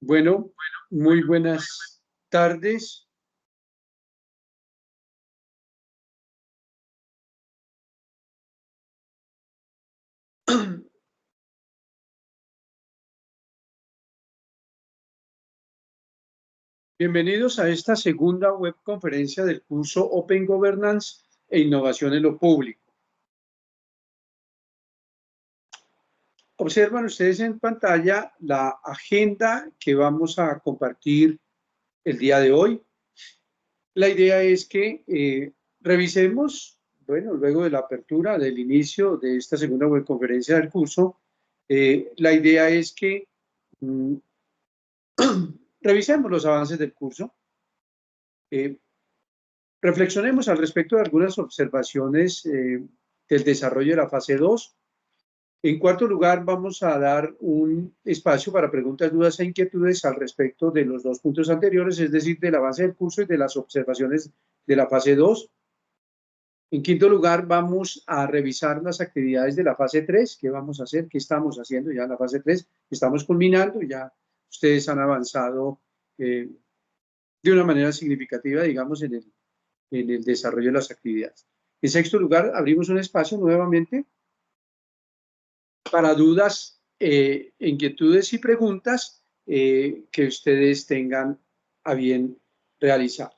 Bueno, muy buenas tardes. Bienvenidos a esta segunda webconferencia del curso Open Governance e Innovación en lo Público. Observan ustedes en pantalla la agenda que vamos a compartir el día de hoy. La idea es que revisemos, bueno, luego de la apertura, del inicio de esta segunda webconferencia del curso, la idea es que revisemos los avances del curso, reflexionemos al respecto de algunas observaciones del desarrollo de la fase 2. En cuarto lugar, vamos a dar un espacio para preguntas, dudas e inquietudes al respecto de los dos puntos anteriores, es decir, del avance del curso y de las observaciones de la fase 2. En quinto lugar, vamos a revisar las actividades de la fase 3. ¿Qué vamos a hacer? ¿Qué estamos haciendo ya en la fase 3? Estamos culminando, ya ustedes han avanzado de una manera significativa, digamos, en el desarrollo de las actividades. En sexto lugar, abrimos un espacio nuevamente para dudas, inquietudes y preguntas que ustedes tengan a bien realizar.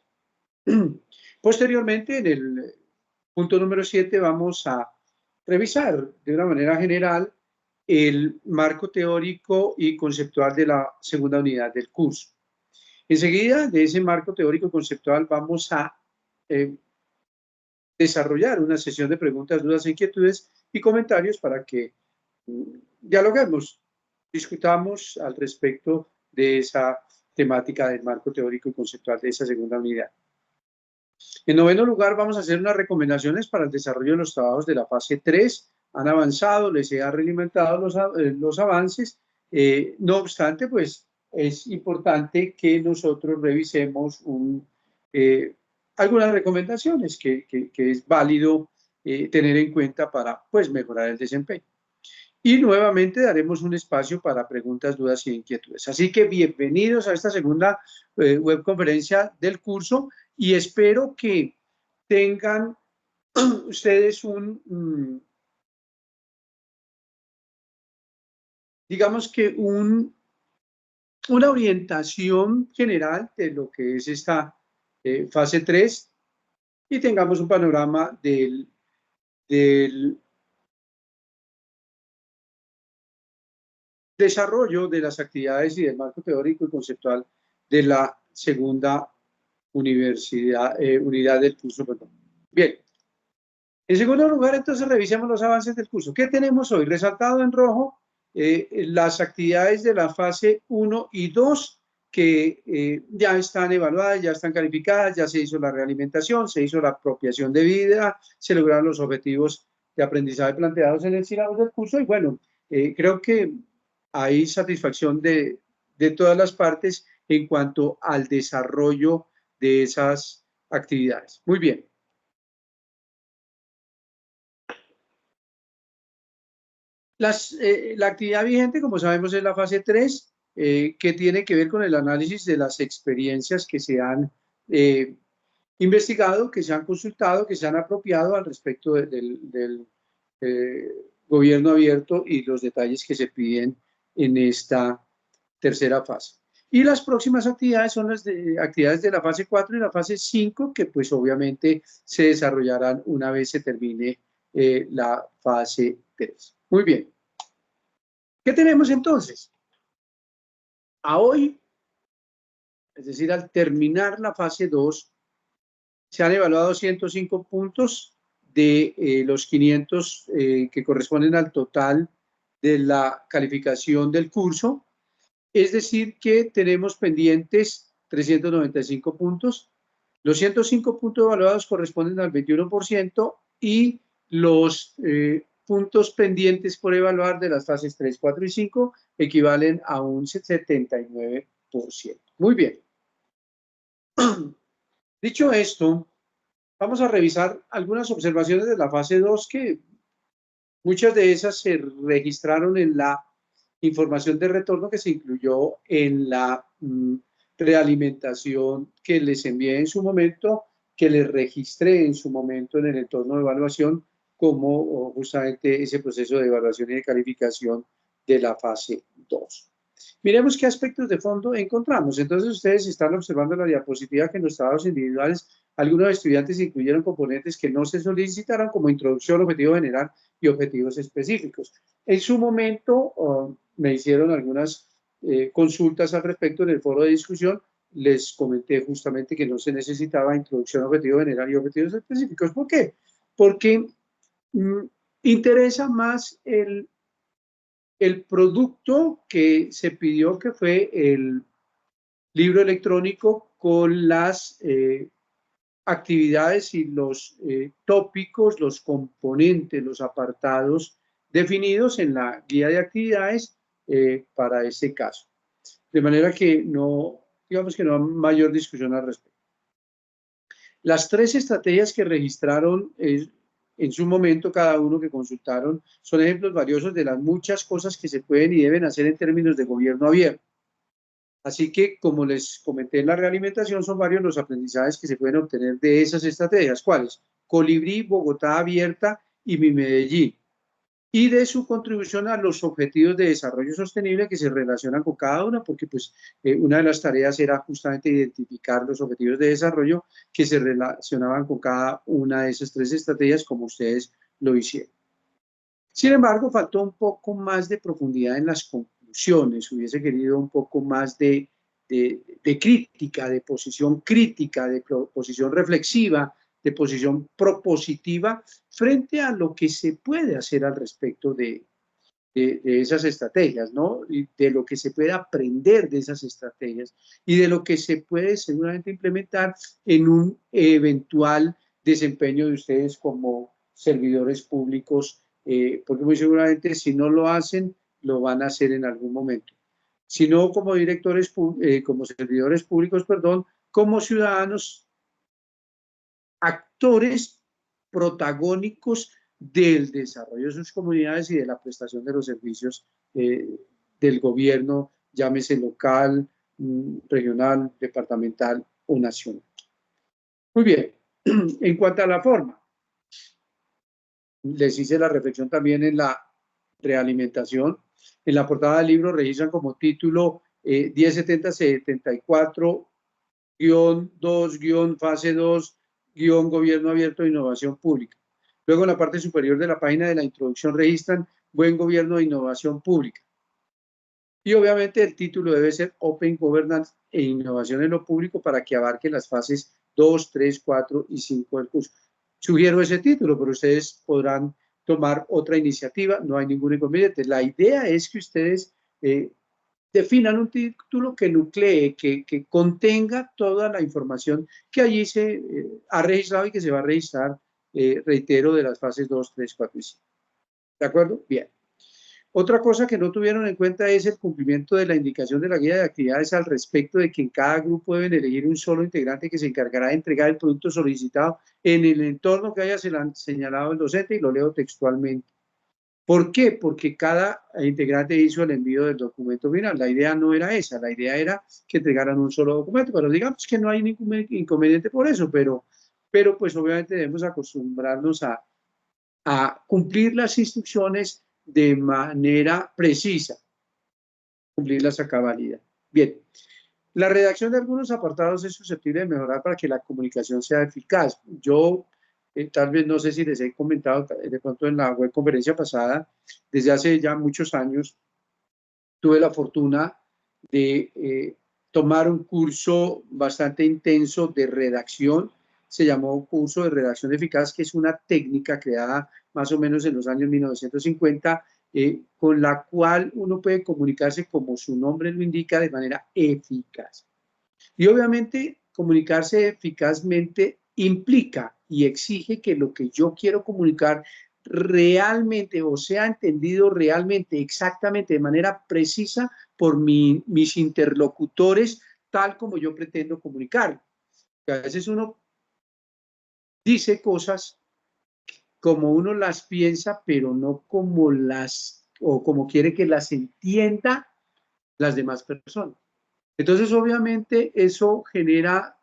Posteriormente, en el punto número 7, vamos a revisar de una manera general el marco teórico y conceptual de la segunda unidad del curso. Enseguida, de ese marco teórico y conceptual, vamos a desarrollar una sesión de preguntas, dudas, inquietudes y comentarios para que dialoguemos, discutamos al respecto de esa temática del marco teórico y conceptual de esa segunda unidad. En noveno lugar, vamos a hacer unas recomendaciones para el desarrollo de los trabajos de la fase 3. Han avanzado, les he realimentado los avances. No obstante, pues es importante que nosotros revisemos algunas recomendaciones que es válido tener en cuenta para pues, mejorar el desempeño. Y nuevamente daremos un espacio para preguntas, dudas y inquietudes. Así que bienvenidos a esta segunda webconferencia del curso y espero que tengan ustedes digamos que una orientación general de lo que es esta fase 3 y tengamos un panorama del desarrollo de las actividades y del marco teórico y conceptual de la segunda unidad del curso. Perdón. Bien. En segundo lugar, entonces, revisemos los avances del curso. ¿Qué tenemos hoy? Resaltado en rojo, las actividades de la fase 1 y 2 que ya están evaluadas, ya están calificadas, ya se hizo la realimentación, se hizo la apropiación de vida, se lograron los objetivos de aprendizaje planteados en el sílabus del curso y bueno, creo que hay satisfacción de todas las partes en cuanto al desarrollo de esas actividades. Muy bien. La actividad vigente, como sabemos, es la fase 3, que tiene que ver con el análisis de las experiencias que se han investigado, que se han consultado, que se han apropiado al respecto del gobierno abierto y los detalles que se piden en esta tercera fase. Y las próximas actividades son las actividades de la fase 4 y la fase 5, que pues obviamente se desarrollarán una vez se termine la fase 3. Muy bien. ¿Qué tenemos entonces? A hoy, es decir, al terminar la fase 2, se han evaluado 105 puntos de los 500 que corresponden al total de la calificación del curso. Es decir, que tenemos pendientes 395 puntos. Los 105 puntos evaluados corresponden al 21% y los puntos pendientes por evaluar de las fases 3, 4 y 5 equivalen a un 79%. Muy bien. Dicho esto, vamos a revisar algunas observaciones de la fase 2 que muchas de esas se registraron en la información de retorno que se incluyó en la realimentación que les envié en su momento, que les registré en su momento en el entorno de evaluación como justamente ese proceso de evaluación y de calificación de la fase 2. Miremos qué aspectos de fondo encontramos. Entonces, ustedes están observando la diapositiva que en los trabajos individuales algunos estudiantes incluyeron componentes que no se solicitaron como introducción, objetivo general y objetivos específicos. En su momento me hicieron algunas consultas al respecto en el foro de discusión. Les comenté justamente que no se necesitaba introducción, objetivo general y objetivos específicos. ¿Por qué? Porque interesa más el producto que se pidió, que fue el libro electrónico con las actividades y los tópicos, los componentes, los apartados definidos en la guía de actividades para este caso. De manera que no, digamos que no hay mayor discusión al respecto. Las 3 estrategias que registraron en su momento cada uno que consultaron son ejemplos valiosos de las muchas cosas que se pueden y deben hacer en términos de gobierno abierto. Así que, como les comenté en la realimentación, son varios los aprendizajes que se pueden obtener de esas estrategias. ¿Cuáles? Colibrí, Bogotá Abierta y Mi Medellín. Y de su contribución a los objetivos de desarrollo sostenible que se relacionan con cada una, porque pues una de las tareas era justamente identificar los objetivos de desarrollo que se relacionaban con cada una de esas 3 estrategias, como ustedes lo hicieron. Sin embargo, faltó un poco más de profundidad en las conclusiones. Hubiese querido un poco más de crítica, de posición crítica, de posición reflexiva, de posición propositiva frente a lo que se puede hacer al respecto de esas estrategias, ¿no? Y de lo que se puede aprender de esas estrategias y de lo que se puede seguramente implementar en un eventual desempeño de ustedes como servidores públicos, porque muy seguramente si no lo hacen, lo van a hacer en algún momento. Si no como directores, como servidores públicos, perdón, como ciudadanos, actores protagónicos del desarrollo de sus comunidades y de la prestación de los servicios del gobierno, llámese local, regional, departamental o nacional. Muy bien, en cuanto a la forma, les hice la reflexión también en la realimentación. En la portada del libro registran como título 1070-74-2- Gobierno Abierto de Innovación Pública. Luego en la parte superior de la página de la introducción registran Buen Gobierno de Innovación Pública. Y obviamente el título debe ser Open Governance e Innovación en lo Público para que abarque las fases 2, 3, 4 y 5 del curso. Sugiero ese título, pero ustedes podrán tomar otra iniciativa, no hay ningún inconveniente. La idea es que ustedes definan un título que nuclee, que contenga toda la información que allí se ha registrado y que se va a registrar, reitero, de las fases 2, 3, 4 y 5. ¿De acuerdo? Bien. Otra cosa que no tuvieron en cuenta es el cumplimiento de la indicación de la guía de actividades al respecto de que en cada grupo deben elegir un solo integrante que se encargará de entregar el producto solicitado en el entorno que haya señalado el docente, y lo leo textualmente. ¿Por qué? Porque cada integrante hizo el envío del documento final. La idea no era esa, la idea era que entregaran un solo documento, pero digamos que no hay ningún inconveniente por eso, pero pues obviamente debemos acostumbrarnos a cumplir las instrucciones de manera precisa, cumplirlas a cabalidad. Bien, la redacción de algunos apartados es susceptible de mejorar para que la comunicación sea eficaz. Yo tal vez no sé si les he comentado de pronto en la web conferencia pasada, desde hace ya muchos años tuve la fortuna de tomar un curso bastante intenso de redacción. Se llamó curso de redacción eficaz, que es una técnica creada más o menos en los años 1950, con la cual uno puede comunicarse, como su nombre lo indica, de manera eficaz. Y obviamente comunicarse eficazmente implica y exige que lo que yo quiero comunicar realmente o sea entendido realmente, exactamente, de manera precisa por mis interlocutores, tal como yo pretendo comunicar. A veces uno dice cosas como uno las piensa, pero no como las o como quiere que las entienda las demás personas. Entonces, obviamente, eso genera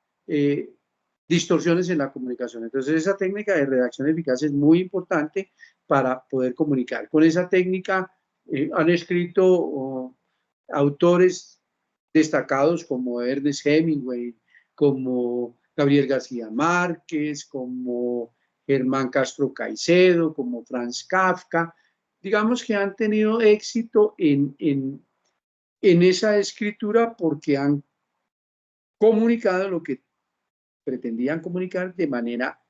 distorsiones en la comunicación. Entonces, esa técnica de redacción eficaz es muy importante para poder comunicar. Con esa técnica han escrito autores destacados como Ernest Hemingway, como Gabriel García Márquez, como Germán Castro Caicedo, como Franz Kafka. Digamos que han tenido éxito en esa escritura porque han comunicado lo que pretendían comunicar de manera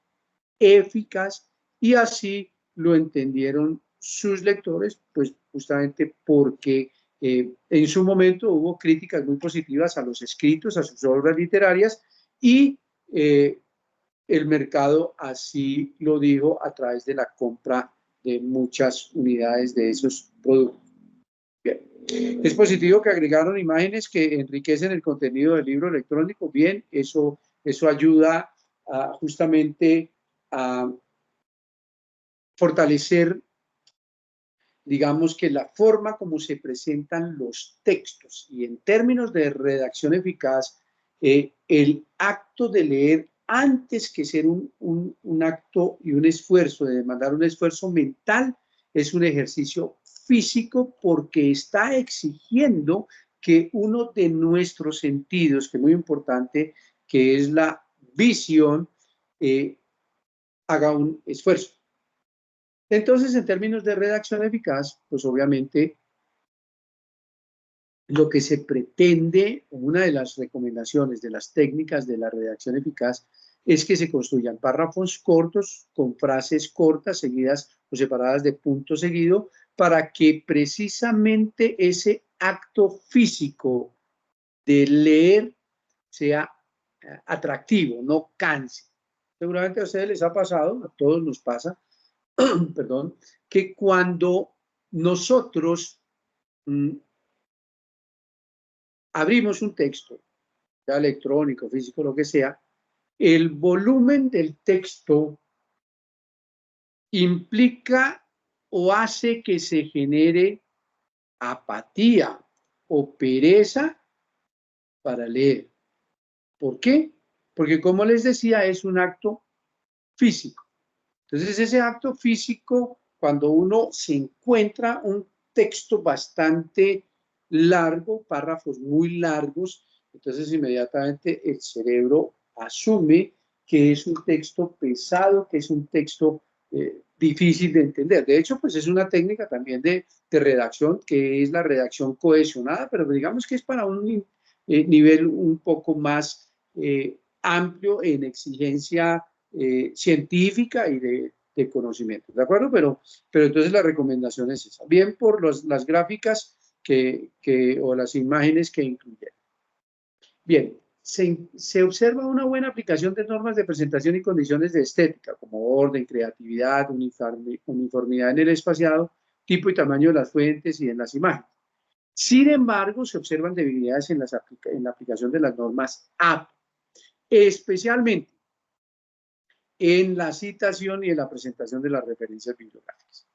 eficaz y así lo entendieron sus lectores, pues justamente porque en su momento hubo críticas muy positivas a los escritos, a sus obras literarias y el mercado así lo dijo a través de la compra de muchas unidades de esos productos. Bien. Es positivo que agregaron imágenes que enriquecen el contenido del libro electrónico. Bien, eso ayuda justamente a fortalecer, digamos que la forma como se presentan los textos. Y en términos de redacción eficaz, el acto de leer, antes que ser un acto y un esfuerzo, de demandar un esfuerzo mental, es un ejercicio físico porque está exigiendo que uno de nuestros sentidos, que es muy importante, que es la visión, haga un esfuerzo. Entonces, en términos de redacción eficaz, pues obviamente lo que se pretende, una de las recomendaciones de las técnicas de la redacción eficaz, es que se construyan párrafos cortos con frases cortas, seguidas o separadas de punto seguido, para que precisamente ese acto físico de leer sea atractivo, no canse. Seguramente a ustedes les ha pasado, a todos nos pasa, perdón, que cuando nosotros abrimos un texto, sea electrónico, físico, lo que sea, el volumen del texto implica o hace que se genere apatía o pereza para leer. ¿Por qué? Porque, como les decía, es un acto físico. Entonces, ese acto físico, cuando uno se encuentra un texto bastante largo, párrafos muy largos, entonces inmediatamente el cerebro asume que es un texto pesado, que es un texto difícil de entender. De hecho, pues es una técnica también de redacción, que es la redacción cohesionada, pero digamos que es para un nivel un poco más amplio en exigencia científica y de conocimiento, ¿de acuerdo? Pero entonces la recomendación es esa, bien por las gráficas o las imágenes que incluyen. Bien, se observa una buena aplicación de normas de presentación y condiciones de estética, como orden, creatividad, uniformidad en el espaciado, tipo y tamaño de las fuentes y en las imágenes. Sin embargo, se observan debilidades en la aplicación de las normas APA, especialmente en la citación y en la presentación de las referencias bibliográficas.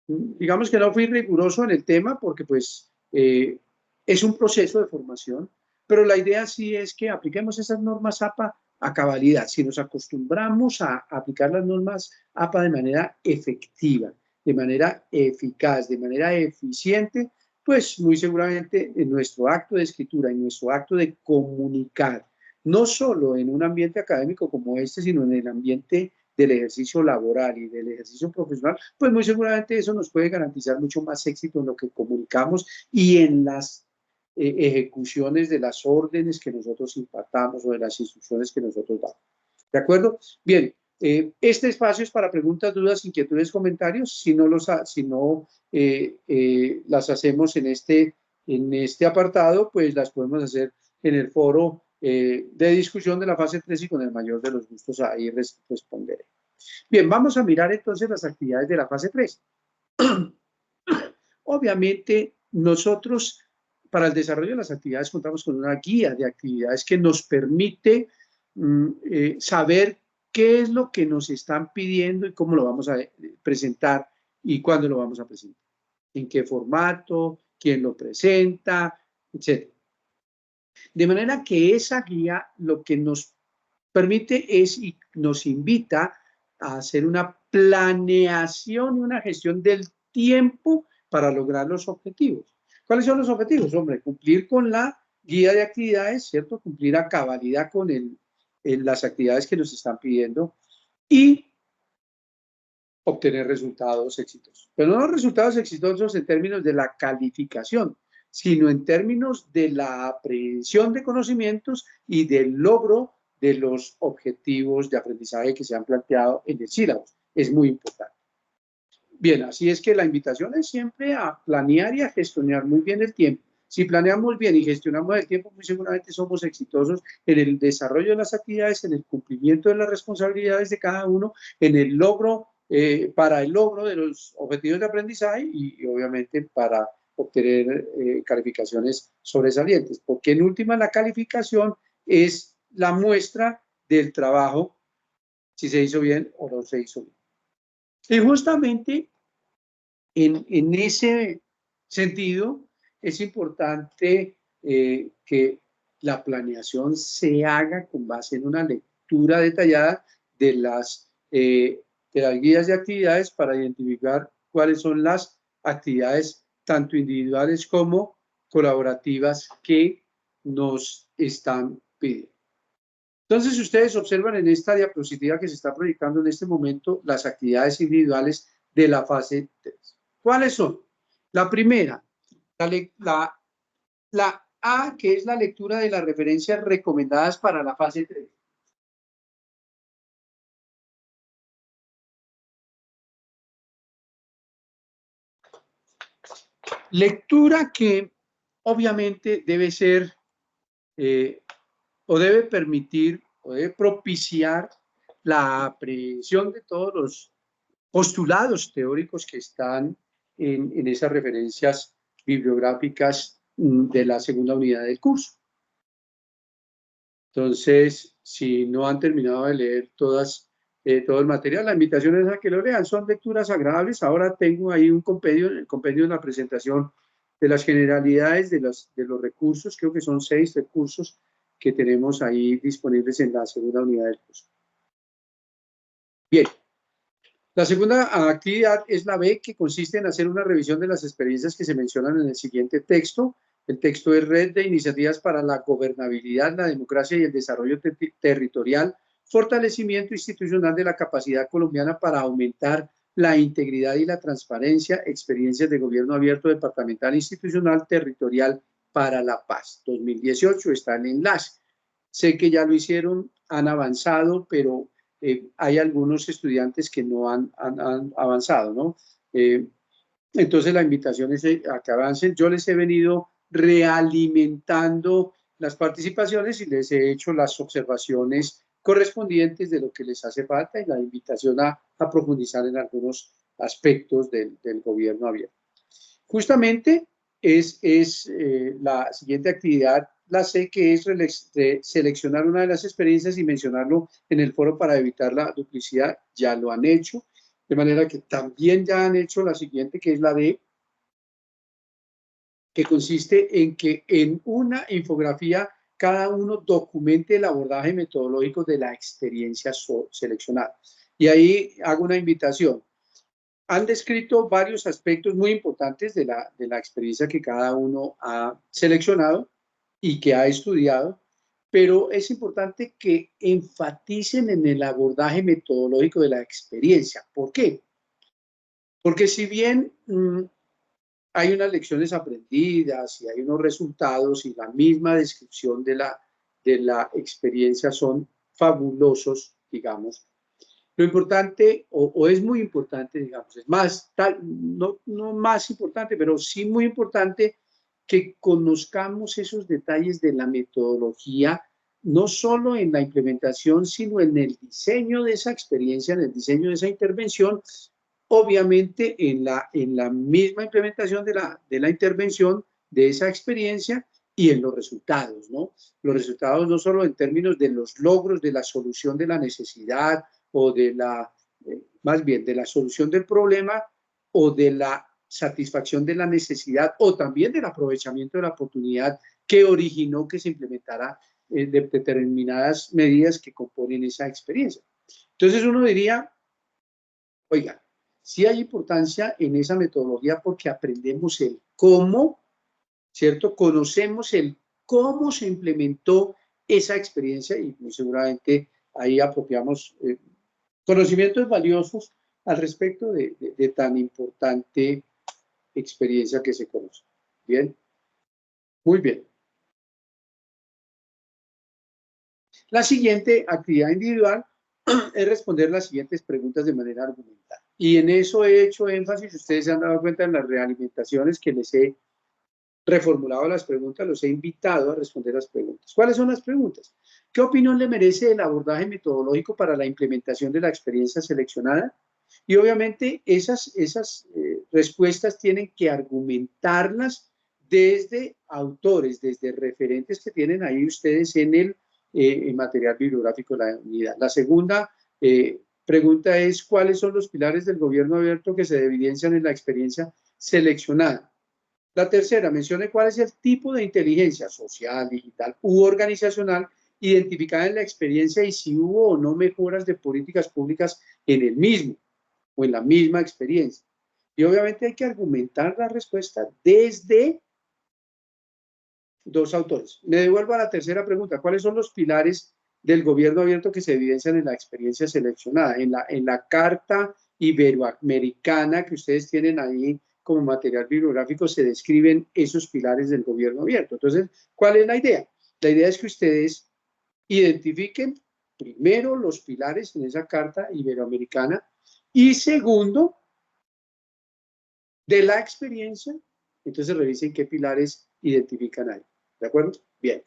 Digamos que no fui riguroso en el tema porque pues es un proceso de formación, pero la idea sí es que apliquemos esas normas APA a cabalidad. Si nos acostumbramos a aplicar las normas APA de manera efectiva, de manera eficaz, de manera eficiente, pues muy seguramente en nuestro acto de escritura, en nuestro acto de comunicar, no solo en un ambiente académico como este, sino en el ambiente del ejercicio laboral y del ejercicio profesional, pues muy seguramente eso nos puede garantizar mucho más éxito en lo que comunicamos y en las ejecuciones de las órdenes que nosotros impartamos o de las instrucciones que nosotros damos. ¿De acuerdo? Bien, este espacio es para preguntas, dudas, inquietudes, comentarios. Si no las hacemos en este apartado, pues las podemos hacer en el foro de discusión de la fase 3 y con el mayor de los gustos ahí responderé. Bien, vamos a mirar entonces las actividades de la fase 3. Obviamente, nosotros para el desarrollo de las actividades contamos con una guía de actividades que nos permite saber qué es lo que nos están pidiendo y cómo lo vamos a presentar y cuándo lo vamos a presentar. en qué formato, quién lo presenta, etc. De manera que esa guía lo que nos permite es y nos invita a hacer una planeación y una gestión del tiempo para lograr los objetivos. ¿Cuáles son los objetivos? Hombre, cumplir con la guía de actividades, ¿cierto? Cumplir a cabalidad con las actividades que nos están pidiendo y obtener resultados exitosos. Pero no los resultados exitosos en términos de la calificación, sino en términos de la aprehensión de conocimientos y del logro de los objetivos de aprendizaje que se han planteado en el sílabo. Es muy importante. Bien, así es que la invitación es siempre a planear y a gestionar muy bien el tiempo. Si planeamos bien y gestionamos el tiempo, muy seguramente somos exitosos en el desarrollo de las actividades, en el cumplimiento de las responsabilidades de cada uno, en el logro, para el logro de los objetivos de aprendizaje y obviamente para obtener calificaciones sobresalientes. Porque en última la calificación es la muestra del trabajo, si se hizo bien o no se hizo bien. Y justamente en ese sentido es importante que la planeación se haga con base en una lectura detallada de las guías de actividades para identificar cuáles son las actividades tanto individuales como colaborativas que nos están pidiendo. Entonces, ustedes observan en esta diapositiva que se está proyectando en este momento las actividades individuales de la fase 3. ¿Cuáles son? La primera, la A, que es la lectura de las referencias recomendadas para la fase 3. Lectura que obviamente debe ser o debe permitir o debe propiciar la aprehensión de todos los postulados teóricos que están en esas referencias bibliográficas de la segunda unidad del curso. Entonces, si no han terminado de leer todo el material, la invitación es a que lo lean. Son lecturas agradables. Ahora tengo ahí un compendio, el compendio de la presentación de las generalidades de los recursos. Creo que son 6 recursos que tenemos ahí disponibles en la segunda unidad del curso. Bien. La segunda actividad es la B, que consiste en hacer una revisión de las experiencias que se mencionan en el siguiente texto. El texto es Red de Iniciativas para la Gobernabilidad, la Democracia y el Desarrollo Territorial, fortalecimiento institucional de la capacidad colombiana para aumentar la integridad y la transparencia, experiencias de gobierno abierto, departamental, institucional, territorial para la paz. 2018 está el enlace. Sé que ya lo hicieron, han avanzado, pero hay algunos estudiantes que no han avanzado, ¿no? Entonces la invitación es a que avancen. Yo les he venido realimentando las participaciones y les he hecho las observaciones correspondientes de lo que les hace falta y la invitación a profundizar en algunos aspectos del gobierno abierto. Justamente es la siguiente actividad, la C, que es seleccionar una de las experiencias y mencionarlo en el foro para evitar la duplicidad. Ya lo han hecho, de manera que también ya han hecho la siguiente, que es la D, que consiste en que en una infografía cada uno documente el abordaje metodológico de la experiencia seleccionada. Y ahí hago una invitación. Han descrito varios aspectos muy importantes de la experiencia que cada uno ha seleccionado y que ha estudiado, pero es importante que enfaticen en el abordaje metodológico de la experiencia. ¿Por qué? Porque si bien hay unas lecciones aprendidas y hay unos resultados y la misma descripción de la experiencia son fabulosos, digamos, lo importante, o es muy importante, digamos, es más, no más importante, pero sí muy importante que conozcamos esos detalles de la metodología, no solo en la implementación, sino en el diseño de esa experiencia, en el diseño de esa intervención, obviamente en la misma implementación de la intervención de esa experiencia y en los resultados, ¿no? Los resultados no solo en términos de los logros, de la solución de la necesidad, o más bien de la solución del problema o de la satisfacción de la necesidad o también del aprovechamiento de la oportunidad que originó que se implementara determinadas medidas que componen esa experiencia. Entonces uno diría, oiga, sí hay importancia en esa metodología porque aprendemos el cómo, ¿cierto? Conocemos el cómo se implementó esa experiencia y muy seguramente ahí apropiamos conocimientos valiosos al respecto de tan importante experiencia que se conoce. Bien, muy bien. La siguiente actividad individual es responder las siguientes preguntas de manera argumental. Y en eso he hecho énfasis, ustedes se han dado cuenta en las realimentaciones que les he reformulado las preguntas, los he invitado a responder las preguntas. ¿Cuáles son las preguntas? ¿Qué opinión le merece el abordaje metodológico para la implementación de la experiencia seleccionada? Y obviamente esas respuestas tienen que argumentarlas desde autores, desde referentes que tienen ahí ustedes en el material bibliográfico de la unidad. La segunda pregunta es, ¿cuáles son los pilares del gobierno abierto que se evidencian en la experiencia seleccionada? La tercera, mencione cuál es el tipo de inteligencia social, digital u organizacional identificada en la experiencia y si hubo o no mejoras de políticas públicas en el mismo o en la misma experiencia. Y obviamente hay que argumentar la respuesta desde dos autores. Me devuelvo a la tercera pregunta. ¿Cuáles son los pilares del gobierno abierto que se evidencian en la experiencia seleccionada? En la carta iberoamericana que ustedes tienen ahí como material bibliográfico se describen esos pilares del gobierno abierto. Entonces, ¿cuál es la idea? La idea es que ustedes identifiquen primero los pilares en esa carta iberoamericana y segundo, de la experiencia, entonces revisen qué pilares identifican ahí. ¿De acuerdo? Bien.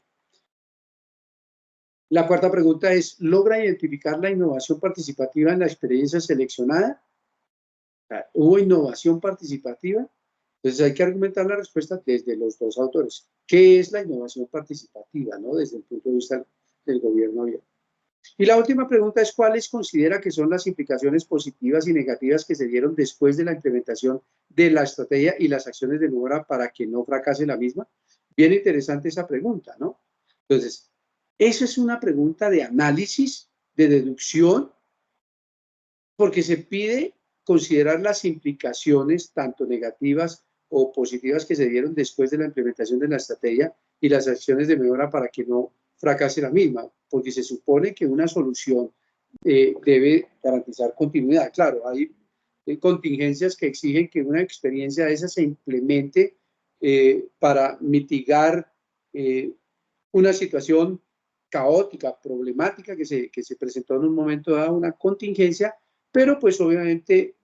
La cuarta pregunta es, ¿logra identificar la innovación participativa en la experiencia seleccionada? ¿Hubo innovación participativa? Entonces hay que argumentar la respuesta desde los dos autores. ¿Qué es la innovación participativa, ¿no? Desde el punto de vista del gobierno abierto. Y la última pregunta es, ¿cuáles considera que son las implicaciones positivas y negativas que se dieron después de la implementación de la estrategia y las acciones de mejora para que no fracase la misma? Bien interesante esa pregunta, ¿no? Entonces, eso es una pregunta de análisis, de deducción, porque se pide considerar las implicaciones tanto negativas o positivas que se dieron después de la implementación de la estrategia y las acciones de mejora para que no fracase la misma, porque se supone que una solución debe garantizar continuidad. Claro, hay contingencias que exigen que una experiencia de esa se implemente para mitigar una situación caótica, problemática que se presentó en un momento dado, una contingencia, pero pues obviamente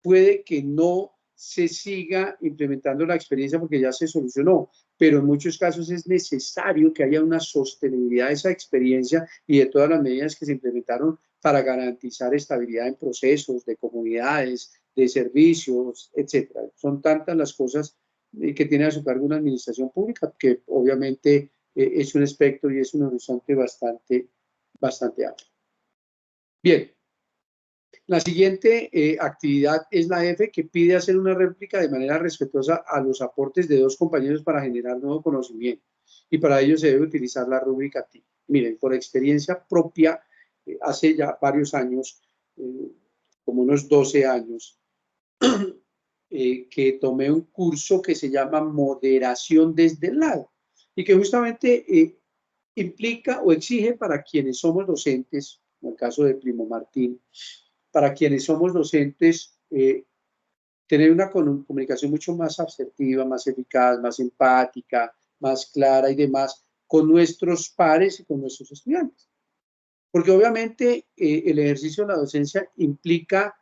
puede que no se siga implementando la experiencia porque ya se solucionó, pero en muchos casos es necesario que haya una sostenibilidad de esa experiencia y de todas las medidas que se implementaron para garantizar estabilidad en procesos, de comunidades, de servicios, etcétera. Son tantas las cosas que tiene a su cargo una administración pública que obviamente es un espectro y es un horizonte bastante amplio. Bien. La siguiente actividad es la F, que pide hacer una réplica de manera respetuosa a los aportes de dos compañeros para generar nuevo conocimiento. Y para ello se debe utilizar la rúbrica TIC. Miren, por experiencia propia, hace ya varios años, como unos 12 años, que tomé un curso que se llama Moderación desde el lado y que justamente implica o exige para quienes somos docentes, en el caso de Primo Martín, para quienes somos docentes, tener una comunicación mucho más asertiva, más eficaz, más empática, más clara y demás con nuestros pares y con nuestros estudiantes. Porque obviamente el ejercicio de la docencia implica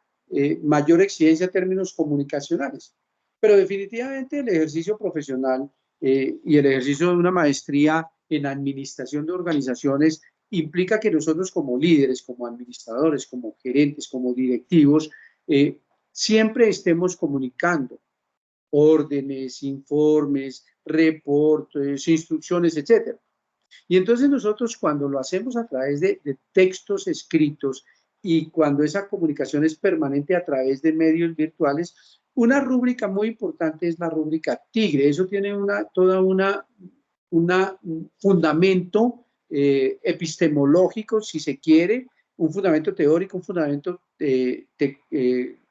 mayor exigencia en términos comunicacionales, pero definitivamente el ejercicio profesional y el ejercicio de una maestría en administración de organizaciones implica que nosotros como líderes, como administradores, como gerentes, como directivos, siempre estemos comunicando órdenes, informes, reportes, instrucciones, etcétera. Y entonces nosotros cuando lo hacemos a través de textos escritos y cuando esa comunicación es permanente a través de medios virtuales, Una rúbrica muy importante es la rúbrica TIGRE. Eso tiene un fundamento epistemológico, si se quiere, un fundamento teórico, un fundamento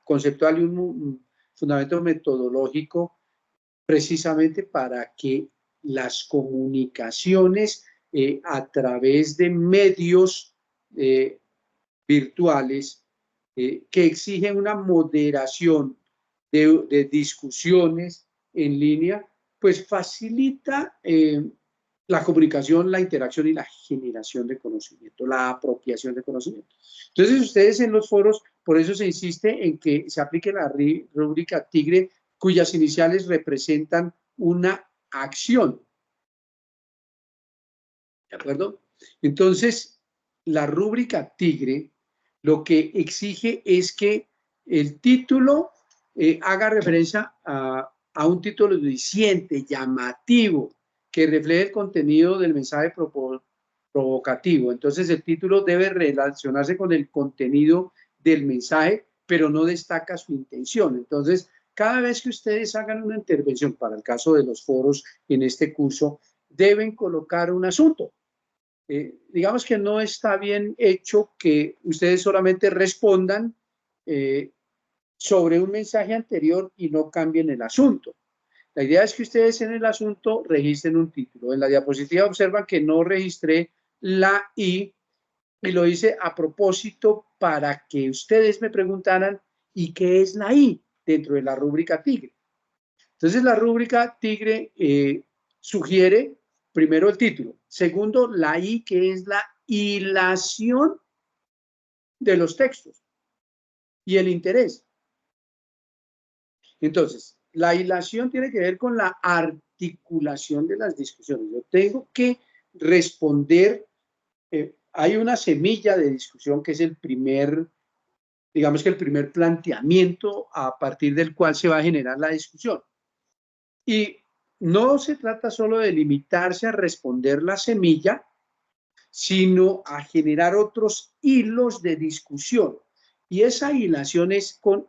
conceptual y un fundamento metodológico, precisamente para que las comunicaciones a través de medios virtuales que exigen una moderación de discusiones en línea, pues facilita la comunicación, la interacción y la generación de conocimiento, la apropiación de conocimiento. Entonces, ustedes en los foros, por eso se insiste en que se aplique la rúbrica TIGRE, cuyas iniciales representan una acción. ¿De acuerdo? Entonces, la rúbrica TIGRE lo que exige es que el título haga referencia a un título diciente, llamativo, que refleje el contenido del mensaje provocativo. Entonces, el título debe relacionarse con el contenido del mensaje, pero no destaca su intención. Entonces, cada vez que ustedes hagan una intervención, para el caso de los foros en este curso, deben colocar un asunto. Digamos que no está bien hecho que ustedes solamente respondan sobre un mensaje anterior y no cambien el asunto. La idea es que ustedes en el asunto registren un título. En la diapositiva observan que no registré la I y lo hice a propósito para que ustedes me preguntaran ¿y qué es la I dentro de la rúbrica TIGRE? Entonces la rúbrica TIGRE sugiere primero el título, segundo la I, que es la hilación de los textos y el interés. Entonces, la hilación tiene que ver con la articulación de las discusiones. Yo tengo que responder, hay una semilla de discusión que es el primer, digamos que el primer planteamiento a partir del cual se va a generar la discusión. Y no se trata solo de limitarse a responder la semilla, sino a generar otros hilos de discusión. Y esa hilación es con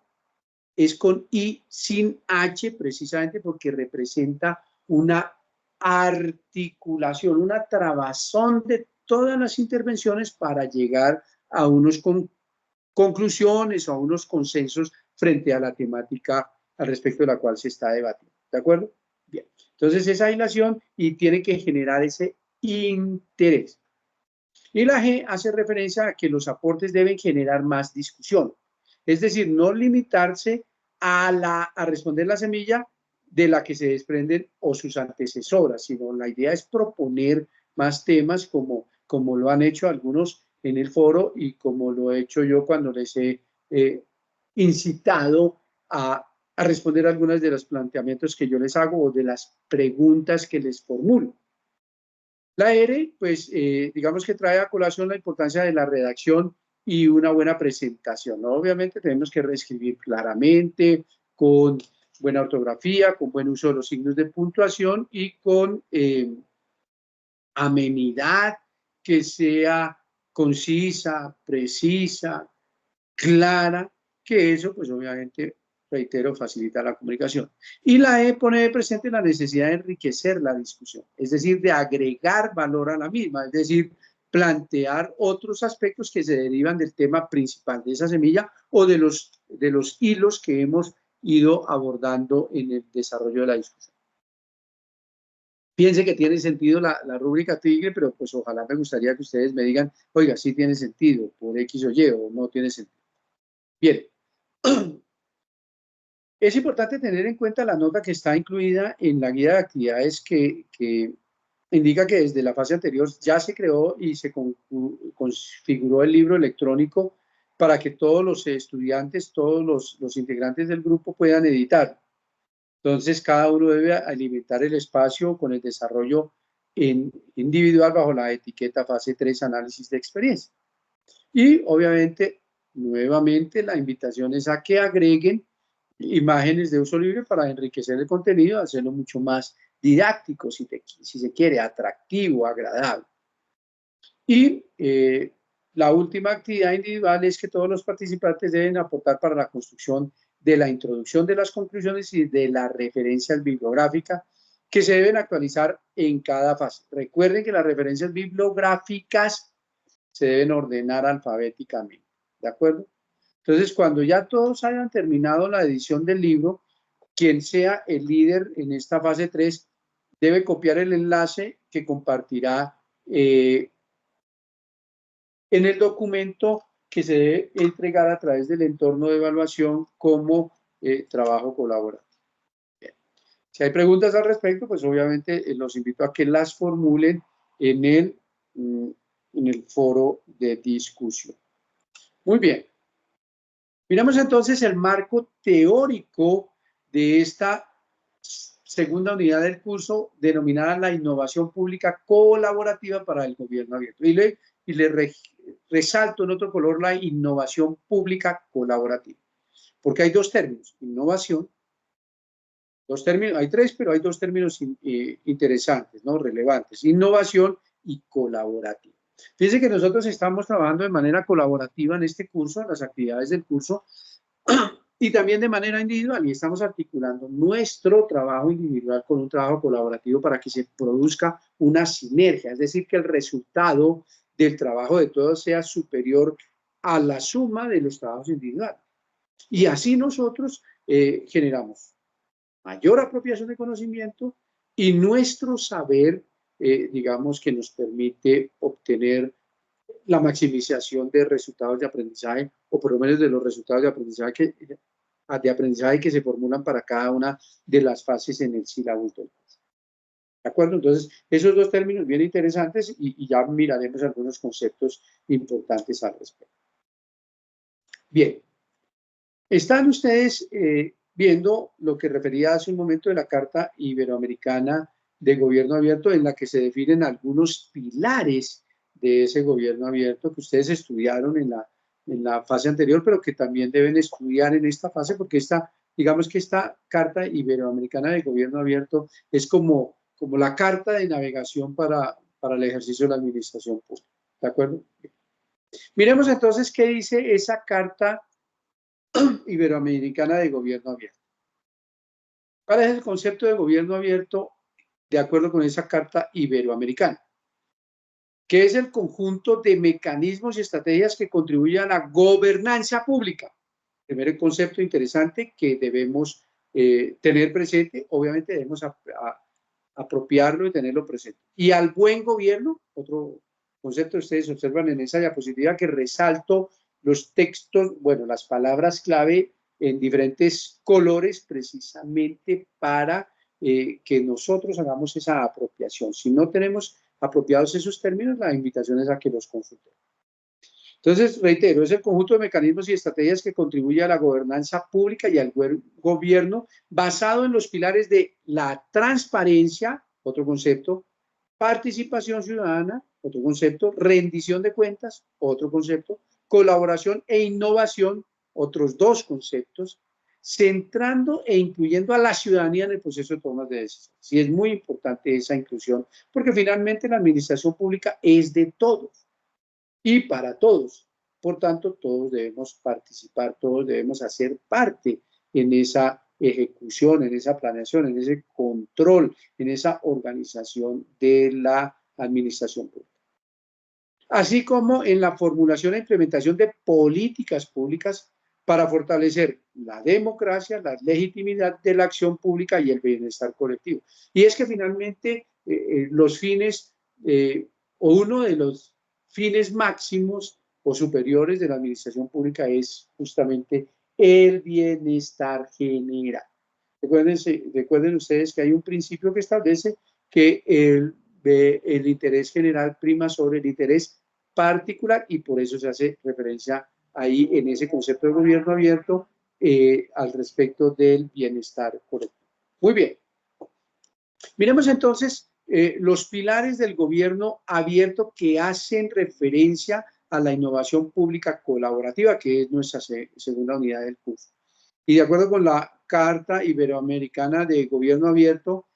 I sin H, precisamente porque representa una articulación, una trabazón de todas las intervenciones para llegar a unas conclusiones o a unos consensos frente a la temática al respecto de la cual se está debatiendo. ¿De acuerdo? Bien. Entonces, esa hilación y tiene que generar ese interés. Y la G hace referencia a que los aportes deben generar más discusión. Es decir, no limitarse a responder la semilla de la que se desprenden o sus antecesoras, sino la idea es proponer más temas como lo han hecho algunos en el foro y como lo he hecho yo cuando les he incitado a responder algunos de los planteamientos que yo les hago o de las preguntas que les formulo. La R, pues, digamos que trae a colación la importancia de la redacción y una buena presentación, ¿no? Obviamente tenemos que reescribir claramente, con buena ortografía, con buen uso de los signos de puntuación y con amenidad, que sea concisa, precisa, clara, que eso, pues, obviamente, reitero, facilita la comunicación. Y la E pone de presente la necesidad de enriquecer la discusión, es decir, de agregar valor a la misma, es decir, plantear otros aspectos que se derivan del tema principal de esa semilla o de los hilos que hemos ido abordando en el desarrollo de la discusión. Piense que tiene sentido la rúbrica TIGRE, pero pues ojalá me gustaría que ustedes me digan, oiga, sí tiene sentido, por X o Y, o no tiene sentido. Bien. Es importante tener en cuenta la nota que está incluida en la guía de actividades que indica que desde la fase anterior ya se creó y se configuró el libro electrónico para que todos los estudiantes, todos los integrantes del grupo puedan editar. Entonces, cada uno debe alimentar el espacio con el desarrollo individual bajo la etiqueta fase 3, análisis de experiencia. Y, obviamente, nuevamente, la invitación es a que agreguen imágenes de uso libre para enriquecer el contenido, hacerlo mucho más didáctico, si se quiere, atractivo, agradable. Y la última actividad individual es que todos los participantes deben aportar para la construcción de la introducción de las conclusiones y de las referencias bibliográficas que se deben actualizar en cada fase. Recuerden que las referencias bibliográficas se deben ordenar alfabéticamente, ¿de acuerdo? Entonces, cuando ya todos hayan terminado la edición del libro, quien sea el líder en esta fase 3 debe copiar el enlace que compartirá en el documento que se debe entregar a través del entorno de evaluación como trabajo colaborativo. Bien. Si hay preguntas al respecto, pues obviamente los invito a que las formulen en el foro de discusión. Muy bien. Miramos entonces el marco teórico de esta segunda unidad del curso denominada la innovación pública colaborativa para el gobierno abierto. Y le resalto en otro color la innovación pública colaborativa. Porque hay dos términos, innovación, dos términos, hay tres, pero hay dos términos interesantes, ¿no? Relevantes, innovación y colaborativa. Fíjense que nosotros estamos trabajando de manera colaborativa en este curso, en las actividades del curso, y también de manera individual, y estamos articulando nuestro trabajo individual con un trabajo colaborativo para que se produzca una sinergia, es decir, que el resultado del trabajo de todos sea superior a la suma de los trabajos individuales. Y así nosotros generamos mayor apropiación de conocimiento y nuestro saber, digamos, que nos permite obtener la maximización de resultados de aprendizaje, o por lo menos de los resultados de aprendizaje que se formulan para cada una de las fases en el sílabus del curso. ¿De acuerdo? Entonces, esos dos términos bien interesantes y ya miraremos algunos conceptos importantes al respecto. Bien. Están ustedes viendo lo que refería hace un momento de la Carta Iberoamericana de Gobierno Abierto, en la que se definen algunos pilares de ese gobierno abierto que ustedes estudiaron en la fase anterior, pero que también deben estudiar en esta fase, porque digamos que esta Carta Iberoamericana de Gobierno Abierto es como la carta de navegación para el ejercicio de la administración pública. ¿De acuerdo? Miremos entonces qué dice esa Carta Iberoamericana de Gobierno Abierto. ¿Cuál es el concepto de gobierno abierto de acuerdo con esa Carta Iberoamericana? Que es el conjunto de mecanismos y estrategias que contribuyen a la gobernanza pública. Primer concepto interesante que debemos tener presente, obviamente debemos apropiarlo y tenerlo presente. Y al buen gobierno, otro concepto, ustedes observan en esa diapositiva que resalto los textos, bueno, las palabras clave en diferentes colores precisamente para que nosotros hagamos esa apropiación. Si no tenemos apropiados esos términos, la invitación es a que los consultemos. Entonces, reitero, es el conjunto de mecanismos y estrategias que contribuye a la gobernanza pública y al buen gobierno basado en los pilares de la transparencia, otro concepto, participación ciudadana, otro concepto, rendición de cuentas, otro concepto, colaboración e innovación, otros dos conceptos, centrando e incluyendo a la ciudadanía en el proceso de toma de decisiones. Y es muy importante esa inclusión, porque finalmente la administración pública es de todos y para todos. Por tanto, todos debemos participar, todos debemos hacer parte en esa ejecución, en esa planeación, en ese control, en esa organización de la administración pública. Así como en la formulación e implementación de políticas públicas para fortalecer la democracia, la legitimidad de la acción pública y el bienestar colectivo. Y es que finalmente los fines, o uno de los fines máximos o superiores de la administración pública es justamente el bienestar general. Recuerden ustedes que hay un principio que establece que el interés general prima sobre el interés particular y por eso se hace referencia ahí en ese concepto de gobierno abierto al respecto del bienestar colectivo. Muy bien. Miremos entonces los pilares del gobierno abierto que hacen referencia a la innovación pública colaborativa, que es nuestra segunda unidad del curso. Y de acuerdo con la Carta Iberoamericana de Gobierno Abierto,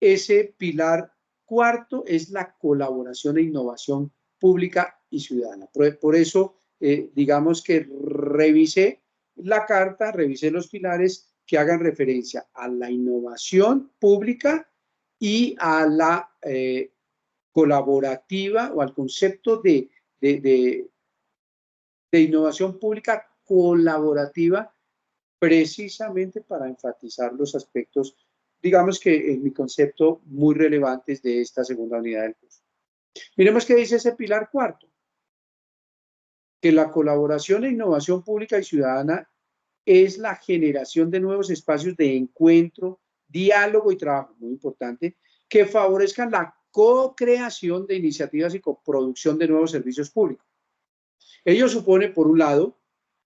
ese pilar cuarto es la colaboración e innovación pública y ciudadana. Por eso, digamos que revisé la carta, revisé los pilares que hagan referencia a la innovación pública y a la colaborativa o al concepto de innovación pública colaborativa, precisamente para enfatizar los aspectos, digamos que en mi concepto, muy relevantes de esta segunda unidad del curso. Miremos qué dice ese pilar cuarto, que la colaboración e innovación pública y ciudadana es la generación de nuevos espacios de encuentro, diálogo y trabajo, muy importante, que favorezcan la co-creación de iniciativas y coproducción de nuevos servicios públicos. Ello supone, por un lado,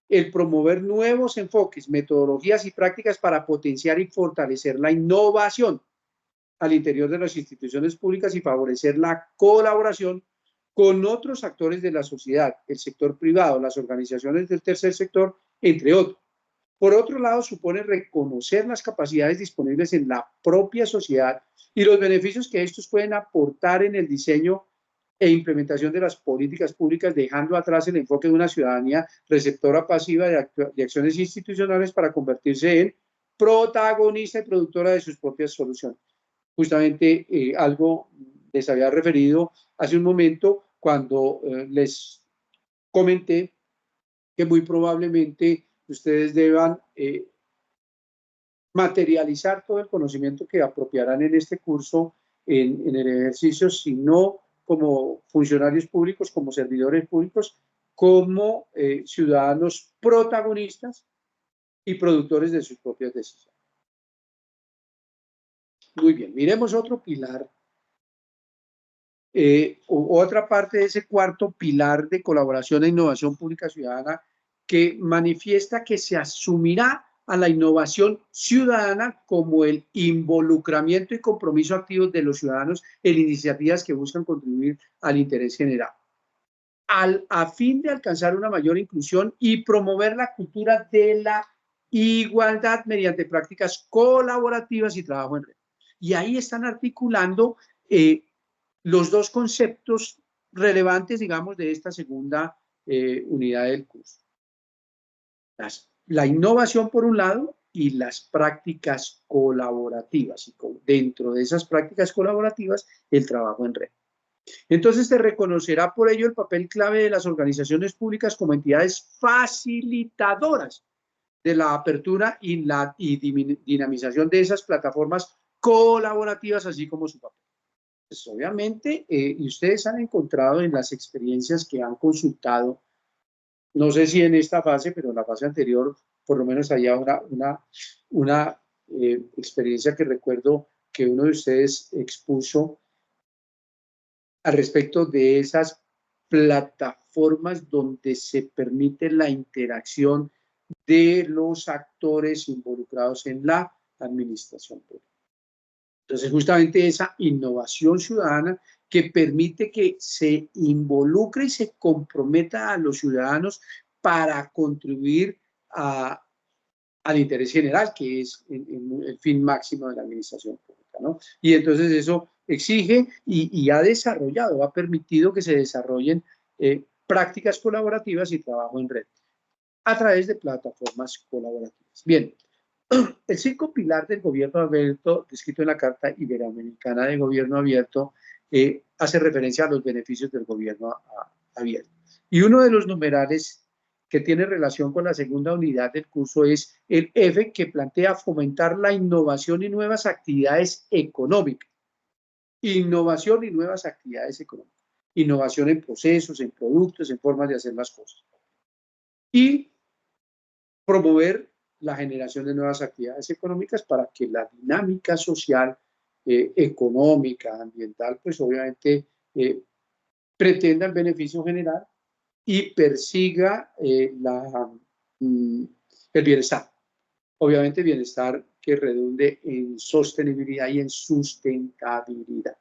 el promover nuevos enfoques, metodologías y prácticas para potenciar y fortalecer la innovación al interior de las instituciones públicas y favorecer la colaboración con otros actores de la sociedad, el sector privado, las organizaciones del tercer sector, entre otros. Por otro lado, supone reconocer las capacidades disponibles en la propia sociedad y los beneficios que estos pueden aportar en el diseño e implementación de las políticas públicas, dejando atrás el enfoque de una ciudadanía receptora pasiva de acciones institucionales para convertirse en protagonista y productora de sus propias soluciones. Justamente algo les había referido hace un momento cuando les comenté que muy probablemente ustedes deban materializar todo el conocimiento que apropiarán en este curso en el ejercicio, sino como funcionarios públicos, como servidores públicos, como ciudadanos protagonistas y productores de sus propias decisiones. Muy bien, miremos otro pilar, otra parte de ese cuarto pilar de colaboración e innovación pública ciudadana que manifiesta que se asumirá a la innovación ciudadana como el involucramiento y compromiso activo de los ciudadanos en iniciativas que buscan contribuir al interés general, a fin de alcanzar una mayor inclusión y promover la cultura de la igualdad mediante prácticas colaborativas y trabajo en red. Y ahí están articulando los dos conceptos relevantes, digamos, de esta segunda unidad del curso. La innovación por un lado y las prácticas colaborativas. Y dentro de esas prácticas colaborativas, el trabajo en red. Entonces se reconocerá por ello el papel clave de las organizaciones públicas como entidades facilitadoras de la apertura y dinamización de esas plataformas colaborativas, así como su papel. Pues obviamente, y ustedes han encontrado en las experiencias que han consultado, no sé si en esta fase, pero en la fase anterior, por lo menos había una experiencia que recuerdo que uno de ustedes expuso al respecto de esas plataformas donde se permite la interacción de los actores involucrados en la administración pública. Entonces, justamente esa innovación ciudadana que permite que se involucre y se comprometa a los ciudadanos para contribuir al interés general, que es el fin máximo de la administración pública, ¿no? Y entonces eso exige y ha desarrollado, ha permitido que se desarrollen prácticas colaborativas y trabajo en red a través de plataformas colaborativas. Bien, el 5 pilar del gobierno abierto, descrito en la Carta Iberoamericana de Gobierno Abierto, hace referencia a los beneficios del gobierno abierto. Y uno de los numerales que tiene relación con la segunda unidad del curso es el F, que plantea fomentar la innovación y nuevas actividades económicas. Innovación y nuevas actividades económicas. Innovación en procesos, en productos, en formas de hacer las cosas. Y promover la generación de nuevas actividades económicas para que la dinámica social, económica, ambiental, pues obviamente pretenda el beneficio general y persiga el bienestar. Obviamente bienestar que redunde en sostenibilidad y en sustentabilidad.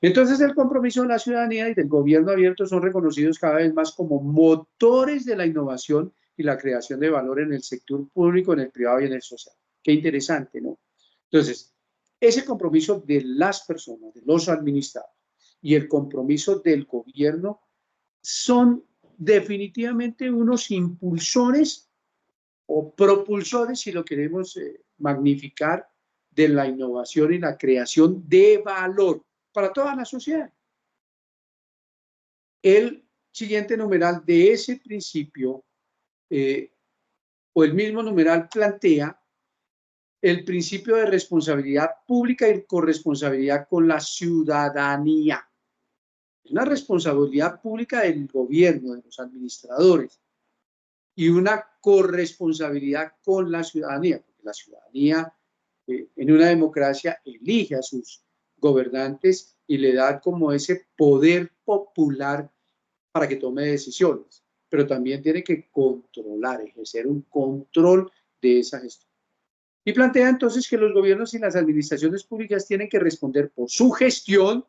Entonces el compromiso de la ciudadanía y del gobierno abierto son reconocidos cada vez más como motores de la innovación y la creación de valor en el sector público, en el privado y en el social. Qué interesante, ¿no? Entonces, ese compromiso de las personas, de los administrados y el compromiso del gobierno son definitivamente unos impulsores o propulsores, si lo queremos magnificar, de la innovación y la creación de valor para toda la sociedad. El siguiente numeral de ese principio, o el mismo numeral, plantea el principio de responsabilidad pública y corresponsabilidad con la ciudadanía. Es una responsabilidad pública del gobierno, de los administradores, y una corresponsabilidad con la ciudadanía, porque la ciudadanía en una democracia elige a sus gobernantes y le da como ese poder popular para que tome decisiones, pero también tiene que controlar, ejercer un control de esa gestión. Y plantea entonces que los gobiernos y las administraciones públicas tienen que responder por su gestión,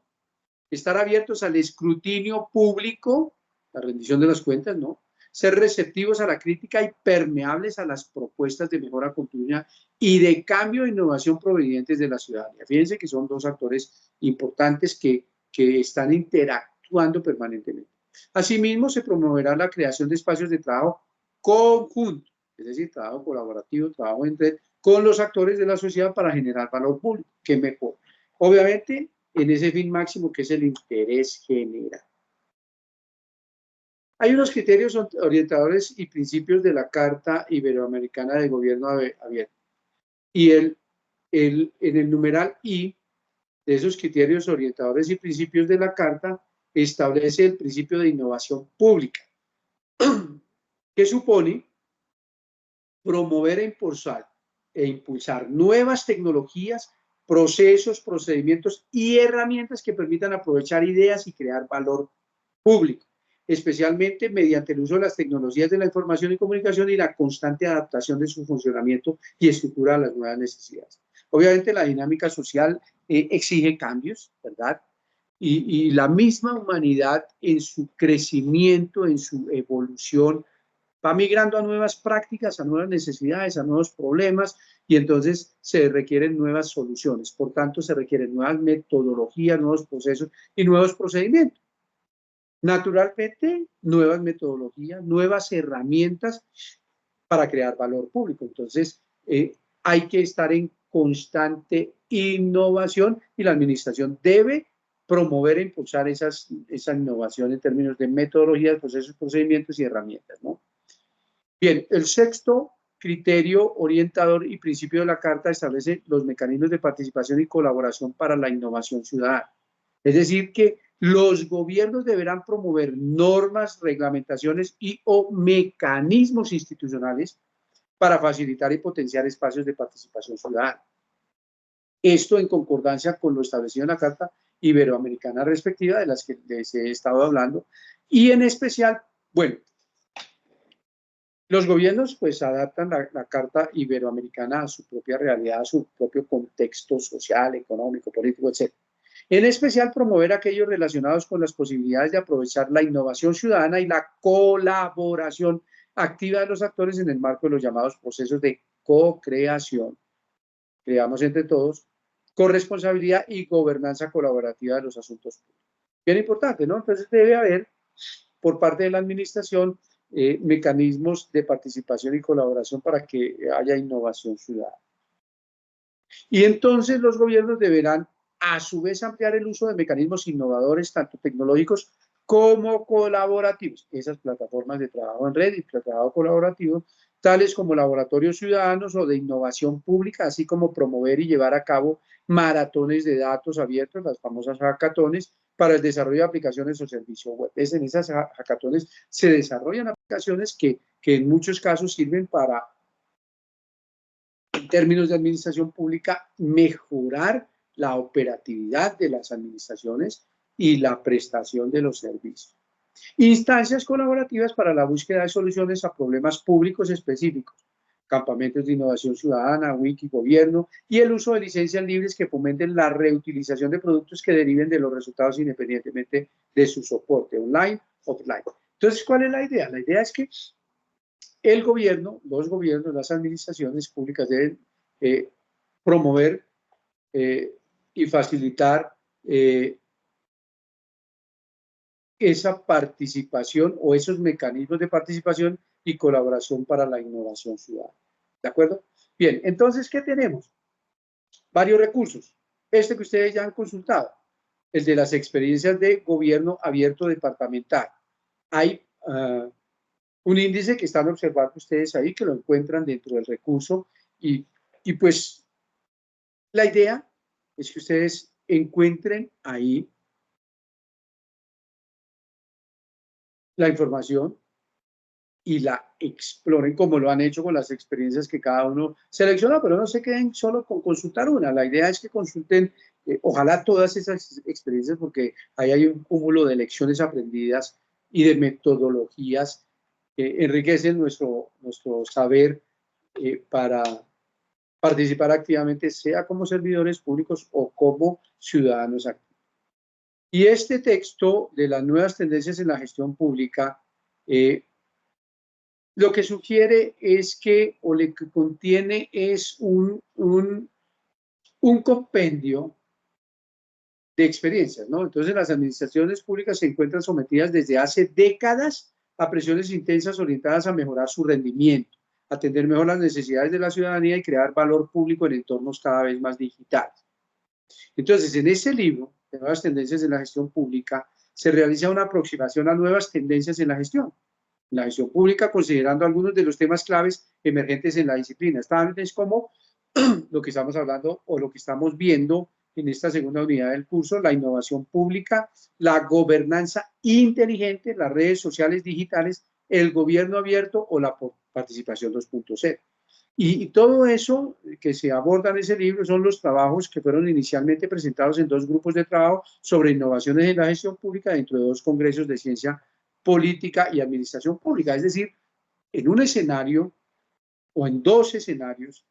estar abiertos al escrutinio público, la rendición de las cuentas, ¿no? Ser receptivos a la crítica y permeables a las propuestas de mejora continua y de cambio e innovación provenientes de la ciudadanía. Fíjense que son dos actores importantes que están interactuando permanentemente. Asimismo, se promoverá la creación de espacios de trabajo conjunto, es decir, trabajo colaborativo, trabajo en red, con los actores de la sociedad para generar valor público, que mejor. Obviamente, en ese fin máximo que es el interés general. Hay unos criterios orientadores y principios de la Carta Iberoamericana de Gobierno Abierto. Y en el numeral I de esos criterios orientadores y principios de la Carta establece el principio de innovación pública, que supone promover e impulsar nuevas tecnologías, procesos, procedimientos y herramientas que permitan aprovechar ideas y crear valor público, especialmente mediante el uso de las tecnologías de la información y comunicación y la constante adaptación de su funcionamiento y estructura a las nuevas necesidades. Obviamente la dinámica social exige cambios, ¿verdad? Y la misma humanidad en su crecimiento, en su evolución, va migrando a nuevas prácticas, a nuevas necesidades, a nuevos problemas, y entonces se requieren nuevas soluciones. Por tanto, se requieren nuevas metodologías, nuevos procesos y nuevos procedimientos. Naturalmente, nuevas metodologías, nuevas herramientas para crear valor público. Entonces, hay que estar en constante innovación y la administración debe promover e impulsar esa innovación en términos de metodologías, procesos, procedimientos y herramientas, ¿no? Bien, el sexto criterio orientador y principio de la Carta establece los mecanismos de participación y colaboración para la innovación ciudadana. Es decir, que los gobiernos deberán promover normas, reglamentaciones y o mecanismos institucionales para facilitar y potenciar espacios de participación ciudadana. Esto en concordancia con lo establecido en la Carta Iberoamericana respectiva, de las que les he estado hablando, y en especial, bueno, los gobiernos pues adaptan la Carta Iberoamericana a su propia realidad, a su propio contexto social, económico, político, etc. En especial promover aquellos relacionados con las posibilidades de aprovechar la innovación ciudadana y la colaboración activa de los actores en el marco de los llamados procesos de co-creación, creamos entre todos, corresponsabilidad y gobernanza colaborativa de los asuntos públicos. Bien importante, ¿no? Entonces debe haber por parte de la administración mecanismos de participación y colaboración para que haya innovación ciudadana. Y entonces los gobiernos deberán a su vez ampliar el uso de mecanismos innovadores, tanto tecnológicos como colaborativos. Esas plataformas de trabajo en red y trabajo colaborativo, tales como laboratorios ciudadanos o de innovación pública, así como promover y llevar a cabo maratones de datos abiertos, las famosas hackatones, para el desarrollo de aplicaciones o servicios web. En esas hackatones se desarrollan aplicaciones que en muchos casos sirven para, en términos de administración pública, mejorar la operatividad de las administraciones y la prestación de los servicios. Instancias colaborativas para la búsqueda de soluciones a problemas públicos específicos, campamentos de innovación ciudadana, wiki, gobierno y el uso de licencias libres que fomenten la reutilización de productos que deriven de los resultados independientemente de su soporte, online o offline. Entonces, ¿cuál es la idea? La idea es que el gobierno, los gobiernos, las administraciones públicas deben promover y facilitar esa participación o esos mecanismos de participación y colaboración para la innovación ciudadana. ¿De acuerdo? Bien, entonces, ¿qué tenemos? Varios recursos. Este que ustedes ya han consultado, el de las experiencias de gobierno abierto departamental. Hay un índice que están observando ustedes ahí, que lo encuentran dentro del recurso, y pues la idea es que ustedes encuentren ahí la información y la exploren como lo han hecho con las experiencias que cada uno selecciona, pero no se queden solo con consultar una. La idea es que consulten, ojalá todas esas experiencias, porque ahí hay un cúmulo de lecciones aprendidas y de metodologías que enriquecen nuestro saber para participar activamente, sea como servidores públicos o como ciudadanos activos. Y este texto de las nuevas tendencias en la gestión pública lo que sugiere es que, o lo que contiene es un compendio de experiencias, ¿no? Entonces, las administraciones públicas se encuentran sometidas desde hace décadas a presiones intensas orientadas a mejorar su rendimiento, atender mejor las necesidades de la ciudadanía y crear valor público en entornos cada vez más digitales. Entonces, en ese libro, de Nuevas Tendencias en la Gestión Pública, se realiza una aproximación a nuevas tendencias en la gestión pública, considerando algunos de los temas claves emergentes en la disciplina. Tal es como lo que estamos hablando o lo que estamos viendo en esta segunda unidad del curso, la innovación pública, la gobernanza inteligente, las redes sociales digitales, el gobierno abierto o la participación 2.0. Y todo eso que se aborda en ese libro son los trabajos que fueron inicialmente presentados en 2 grupos de trabajo sobre innovaciones en la gestión pública dentro de 2 congresos de ciencia política y administración pública. Es decir, en un escenario o en 2 escenarios,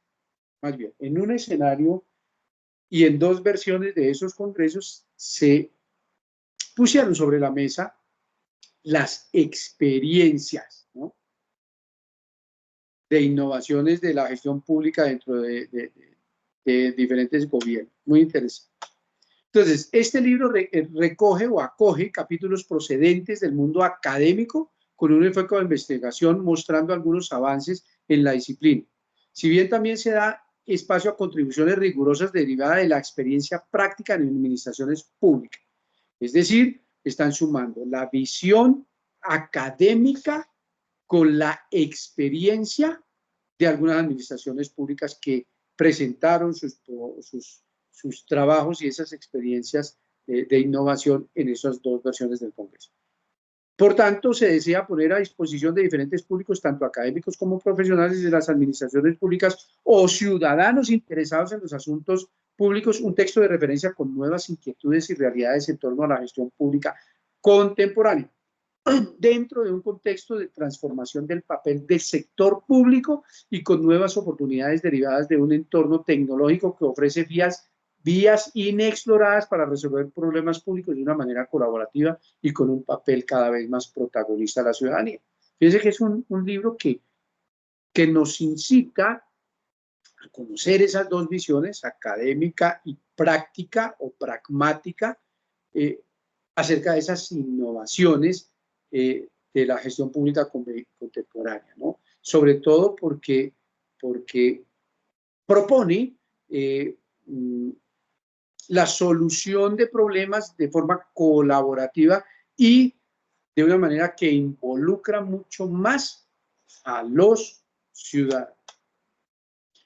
más bien, en un escenario y en 2 versiones de esos congresos se pusieron sobre la mesa las experiencias, ¿no?, de innovaciones de la gestión pública dentro de diferentes gobiernos. Muy interesante. Entonces, este libro recoge o acoge capítulos procedentes del mundo académico con un enfoque de investigación mostrando algunos avances en la disciplina. Si bien también se da espacio a contribuciones rigurosas derivadas de la experiencia práctica en administraciones públicas. Es decir, están sumando la visión académica con la experiencia de algunas administraciones públicas que presentaron sus trabajos y esas experiencias de innovación en esas 2 versiones del Congreso. Por tanto, se desea poner a disposición de diferentes públicos, tanto académicos como profesionales de las administraciones públicas o ciudadanos interesados en los asuntos públicos, un texto de referencia con nuevas inquietudes y realidades en torno a la gestión pública contemporánea, dentro de un contexto de transformación del papel del sector público y con nuevas oportunidades derivadas de un entorno tecnológico que ofrece vías inexploradas para resolver problemas públicos de una manera colaborativa y con un papel cada vez más protagonista a la ciudadanía. Fíjense que es un libro que nos incita a conocer esas 2 visiones, académica y práctica o pragmática, acerca de esas innovaciones de la gestión pública contemporánea, ¿no? Sobre todo porque propone la solución de problemas de forma colaborativa y de una manera que involucra mucho más a los ciudadanos.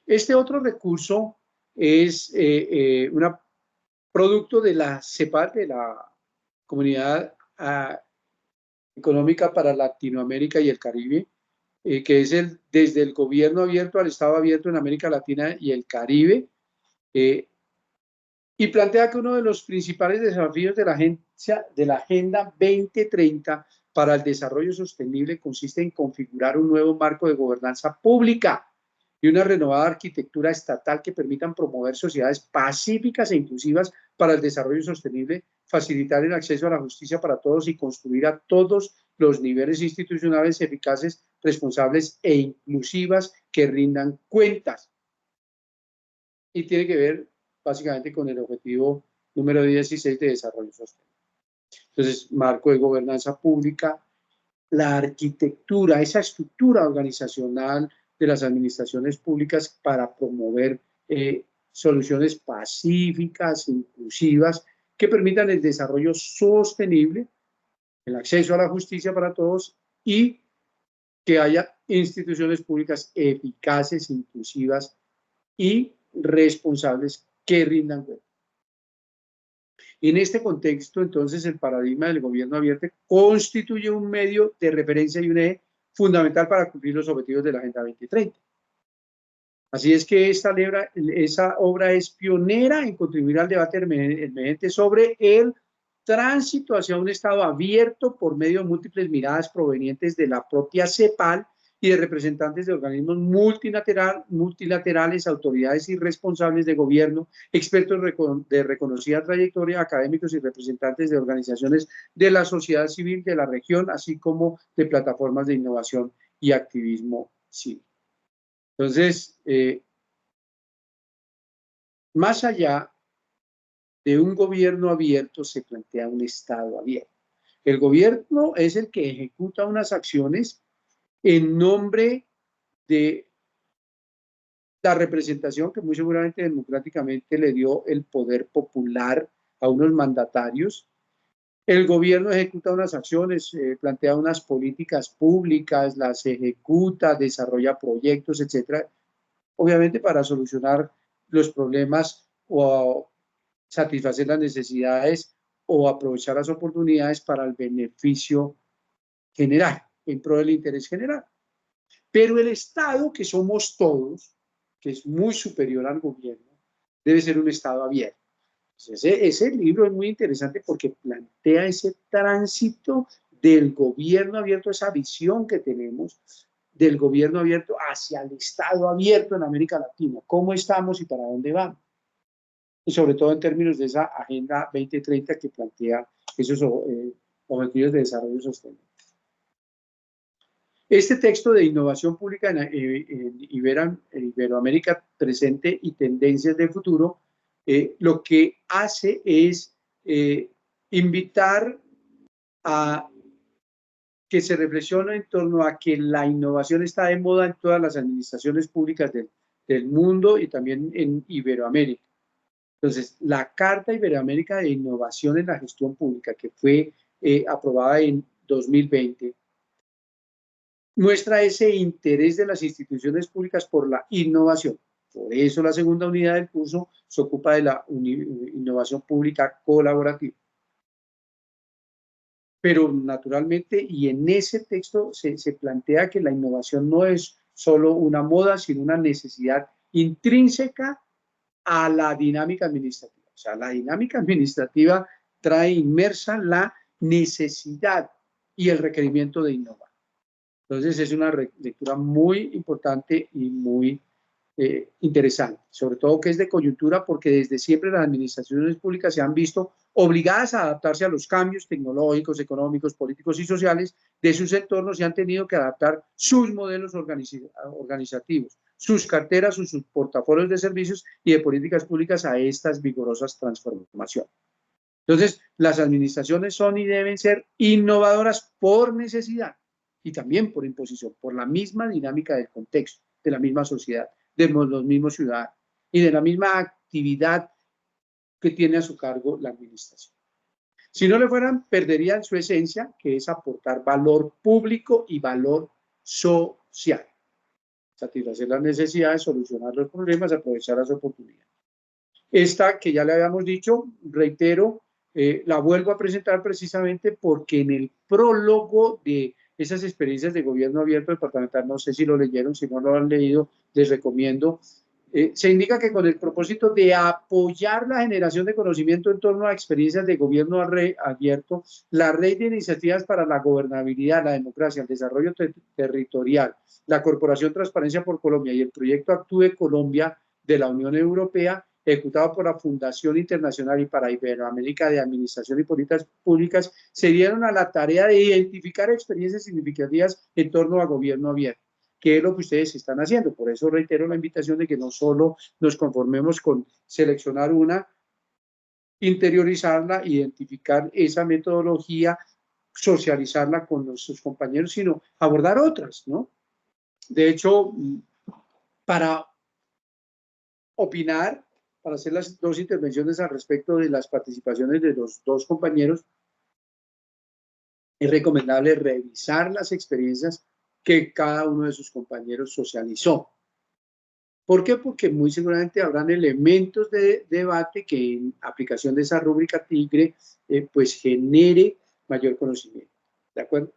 Este otro recurso es un producto de la CEPAL, de la Comunidad Económica para Latinoamérica y el Caribe, que es desde el gobierno abierto al Estado abierto en América Latina y el Caribe, y plantea que uno de los principales desafíos de la Agenda 2030 para el desarrollo sostenible consiste en configurar un nuevo marco de gobernanza pública y una renovada arquitectura estatal que permitan promover sociedades pacíficas e inclusivas para el desarrollo sostenible, facilitar el acceso a la justicia para todos y construir a todos los niveles institucionales eficaces, responsables e inclusivas que rindan cuentas. Y tiene que ver básicamente con el objetivo número 16 de desarrollo sostenible. Entonces, marco de gobernanza pública, la arquitectura, esa estructura organizacional de las administraciones públicas para promover soluciones pacíficas, inclusivas, que permitan el desarrollo sostenible, el acceso a la justicia para todos y que haya instituciones públicas eficaces, inclusivas y responsables que rindan cuenta. En este contexto, entonces, el paradigma del gobierno abierto constituye un medio de referencia y un eje fundamental para cumplir los objetivos de la Agenda 2030. Así es que esa obra es pionera en contribuir al debate emergente sobre el tránsito hacia un Estado abierto por medio de múltiples miradas provenientes de la propia CEPAL y de representantes de organismos multilaterales, autoridades y responsables de gobierno, expertos de reconocida trayectoria, académicos y representantes de organizaciones de la sociedad civil de la región, así como de plataformas de innovación y activismo civil. Entonces, más allá de un gobierno abierto, se plantea un Estado abierto. El gobierno es el que ejecuta unas acciones en nombre de la representación que muy seguramente democráticamente le dio el poder popular a unos mandatarios. El gobierno ejecuta unas acciones, plantea unas políticas públicas, las ejecuta, desarrolla proyectos, etcétera, obviamente para solucionar los problemas o satisfacer las necesidades o aprovechar las oportunidades para el beneficio general, en pro del interés general. Pero el Estado, que somos todos, que es muy superior al gobierno, debe ser un Estado abierto. Ese libro es muy interesante porque plantea ese tránsito del gobierno abierto, esa visión que tenemos del gobierno abierto hacia el Estado abierto en América Latina. ¿Cómo estamos y para dónde vamos? Y sobre todo en términos de esa Agenda 2030 que plantea esos objetivos de desarrollo sostenible. Este texto de innovación pública en Iberoamérica presente y tendencias de futuro, lo que hace es invitar a que se reflexione en torno a que la innovación está de moda en todas las administraciones públicas del mundo y también en Iberoamérica. Entonces, la Carta Iberoamérica de Innovación en la Gestión Pública, que fue aprobada en 2020, muestra ese interés de las instituciones públicas por la innovación. Por eso la segunda unidad del curso se ocupa de la innovación pública colaborativa. Pero naturalmente, y en ese texto se plantea que la innovación no es solo una moda, sino una necesidad intrínseca a la dinámica administrativa. O sea, la dinámica administrativa trae inmersa la necesidad y el requerimiento de innovar. Entonces es una lectura muy importante y muy interesante, sobre todo que es de coyuntura porque desde siempre las administraciones públicas se han visto obligadas a adaptarse a los cambios tecnológicos, económicos, políticos y sociales de sus entornos y han tenido que adaptar sus modelos organizativos, sus carteras, sus portafolios de servicios y de políticas públicas a estas vigorosas transformaciones. Entonces, las administraciones son y deben ser innovadoras por necesidad y también por imposición, por la misma dinámica del contexto, de la misma sociedad, de los mismos ciudadanos y de la misma actividad que tiene a su cargo la administración. Si no le fueran, perderían su esencia, que es aportar valor público y valor social. Satisfacer las necesidades, solucionar los problemas, aprovechar las oportunidades. Esta que ya le habíamos dicho, reitero, la vuelvo a presentar precisamente porque en el prólogo de esas experiencias de gobierno abierto departamental, no sé si lo leyeron, si no lo han leído, les recomiendo, se indica que con el propósito de apoyar la generación de conocimiento en torno a experiencias de gobierno abierto, la red de iniciativas para la gobernabilidad, la democracia, el desarrollo territorial, la Corporación Transparencia por Colombia y el proyecto Actúe Colombia de la Unión Europea, ejecutado por la Fundación Internacional y para Iberoamérica de Administración y Políticas Públicas, se dieron a la tarea de identificar experiencias significativas en torno a gobierno abierto, que es lo que ustedes están haciendo. Por eso reitero la invitación de que no solo nos conformemos con seleccionar una, interiorizarla, identificar esa metodología, socializarla con nuestros compañeros, sino abordar otras, ¿no? De hecho, para opinar, para hacer las dos intervenciones al respecto de las participaciones de los dos compañeros, es recomendable revisar las experiencias que cada uno de sus compañeros socializó. ¿Por qué? Porque muy seguramente habrán elementos de debate que en aplicación de esa rúbrica TIGRE pues genere mayor conocimiento. ¿De acuerdo?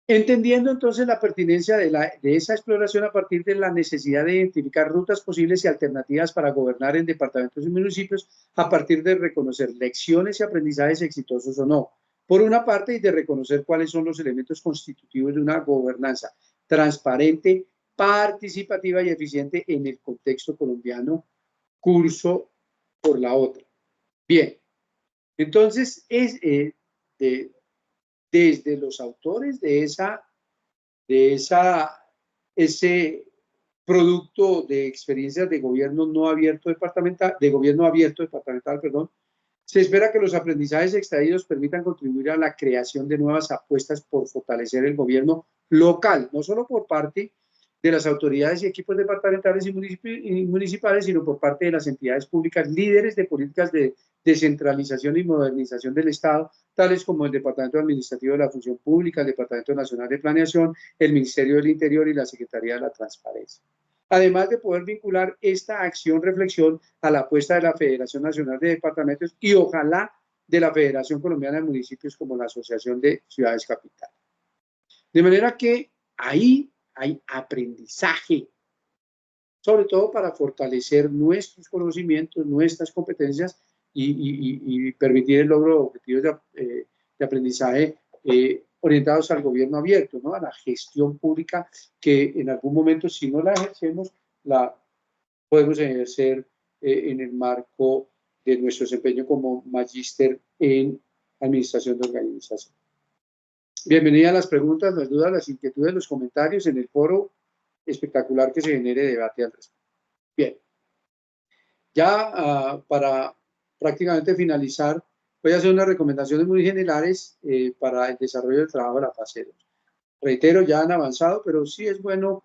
Entendiendo entonces la pertinencia de esa exploración a partir de la necesidad de identificar rutas posibles y alternativas para gobernar en departamentos y municipios a partir de reconocer lecciones y aprendizajes exitosos o no, por una parte, y de reconocer cuáles son los elementos constitutivos de una gobernanza transparente, participativa y eficiente en el contexto colombiano, curso por la otra. Bien, entonces desde los autores de ese producto de experiencias de gobierno no abierto departamental, perdón, se espera que los aprendizajes extraídos permitan contribuir a la creación de nuevas apuestas por fortalecer el gobierno local, no solo por parte de las autoridades y equipos departamentales y municipales, sino por parte de las entidades públicas líderes de políticas de descentralización y modernización del Estado, tales como el Departamento Administrativo de la Función Pública, el Departamento Nacional de Planeación, el Ministerio del Interior y la Secretaría de la Transparencia. Además de poder vincular esta acción-reflexión a la apuesta de la Federación Nacional de Departamentos y ojalá de la Federación Colombiana de Municipios como la Asociación de Ciudades Capital. De manera que ahí hay aprendizaje, sobre todo para fortalecer nuestros conocimientos, nuestras competencias y permitir el logro de objetivos de aprendizaje orientados al gobierno abierto, ¿no? A la gestión pública que en algún momento, si no la ejercemos, la podemos ejercer en el marco de nuestro desempeño como magíster en administración de organización. Bienvenida a las preguntas, las dudas, las inquietudes, los comentarios en el foro espectacular que se genere debate al respecto. Bien, ya para prácticamente finalizar, voy a hacer unas recomendaciones muy generales para el desarrollo del trabajo de la fase 2. Reitero, ya han avanzado, pero sí es bueno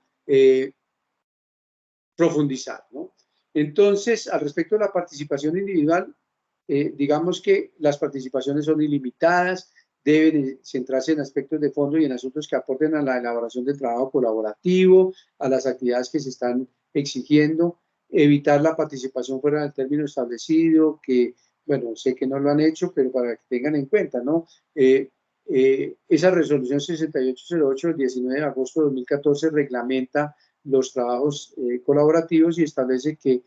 profundizar, ¿no? Entonces, al respecto de la participación individual, digamos que las participaciones son ilimitadas, deben centrarse en aspectos de fondo y en asuntos que aporten a la elaboración del trabajo colaborativo, a las actividades que se están exigiendo, evitar la participación fuera del término establecido, que, bueno, sé que no lo han hecho, pero para que tengan en cuenta, ¿no? Esa resolución 6808 del 19 de agosto de 2014 reglamenta los trabajos colaborativos y establece que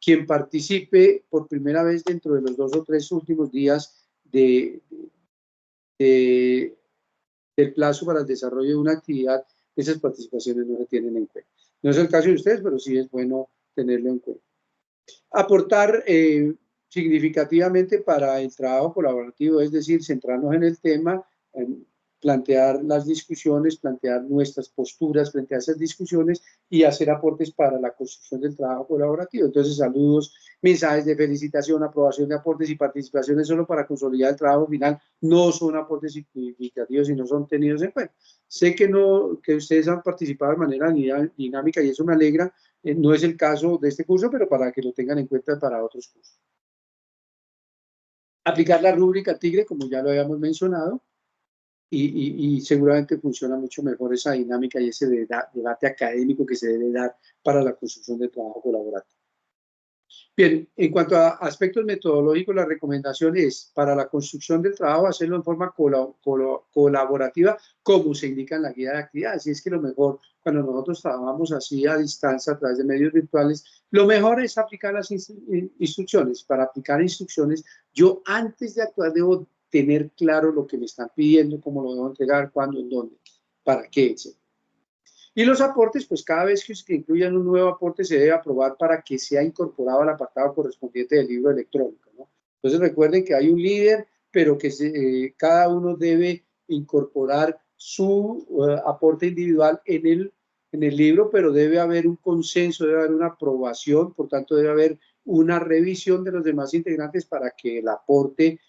quien participe por primera vez dentro de los 2 o 3 últimos días del plazo para el desarrollo de una actividad, esas participaciones no se tienen en cuenta. No es el caso de ustedes, pero sí es bueno tenerlo en cuenta. Aportar significativamente para el trabajo colaborativo, es decir, centrarnos en el tema, plantear las discusiones, plantear nuestras posturas frente a esas discusiones y hacer aportes para la construcción del trabajo colaborativo. Entonces, saludos, mensajes de felicitación, aprobación de aportes y participaciones solo para consolidar el trabajo final no son aportes significativos y no son tenidos en cuenta. Sé que ustedes han participado de manera dinámica y eso me alegra. No es el caso de este curso, pero para que lo tengan en cuenta para otros cursos. Aplicar la rúbrica TIGRE, como ya lo habíamos mencionado, y seguramente funciona mucho mejor esa dinámica y ese debate académico que se debe dar para la construcción del trabajo colaborativo. Bien, en cuanto a aspectos metodológicos, la recomendación es para la construcción del trabajo hacerlo en forma colaborativa, como se indica en la guía de actividades. Y es que lo mejor, cuando nosotros trabajamos así a distancia a través de medios virtuales, lo mejor es aplicar las instrucciones. Para aplicar instrucciones, yo antes de actuar debo tener claro lo que me están pidiendo, cómo lo debo entregar, cuándo, en dónde, para qué, etc. Y los aportes, pues cada vez que incluyan un nuevo aporte se debe aprobar para que sea incorporado al apartado correspondiente del libro electrónico, ¿no? Entonces recuerden que hay un líder, pero que cada uno debe incorporar su aporte individual en el libro, pero debe haber un consenso, debe haber una aprobación, por tanto debe haber una revisión de los demás integrantes para que el aporte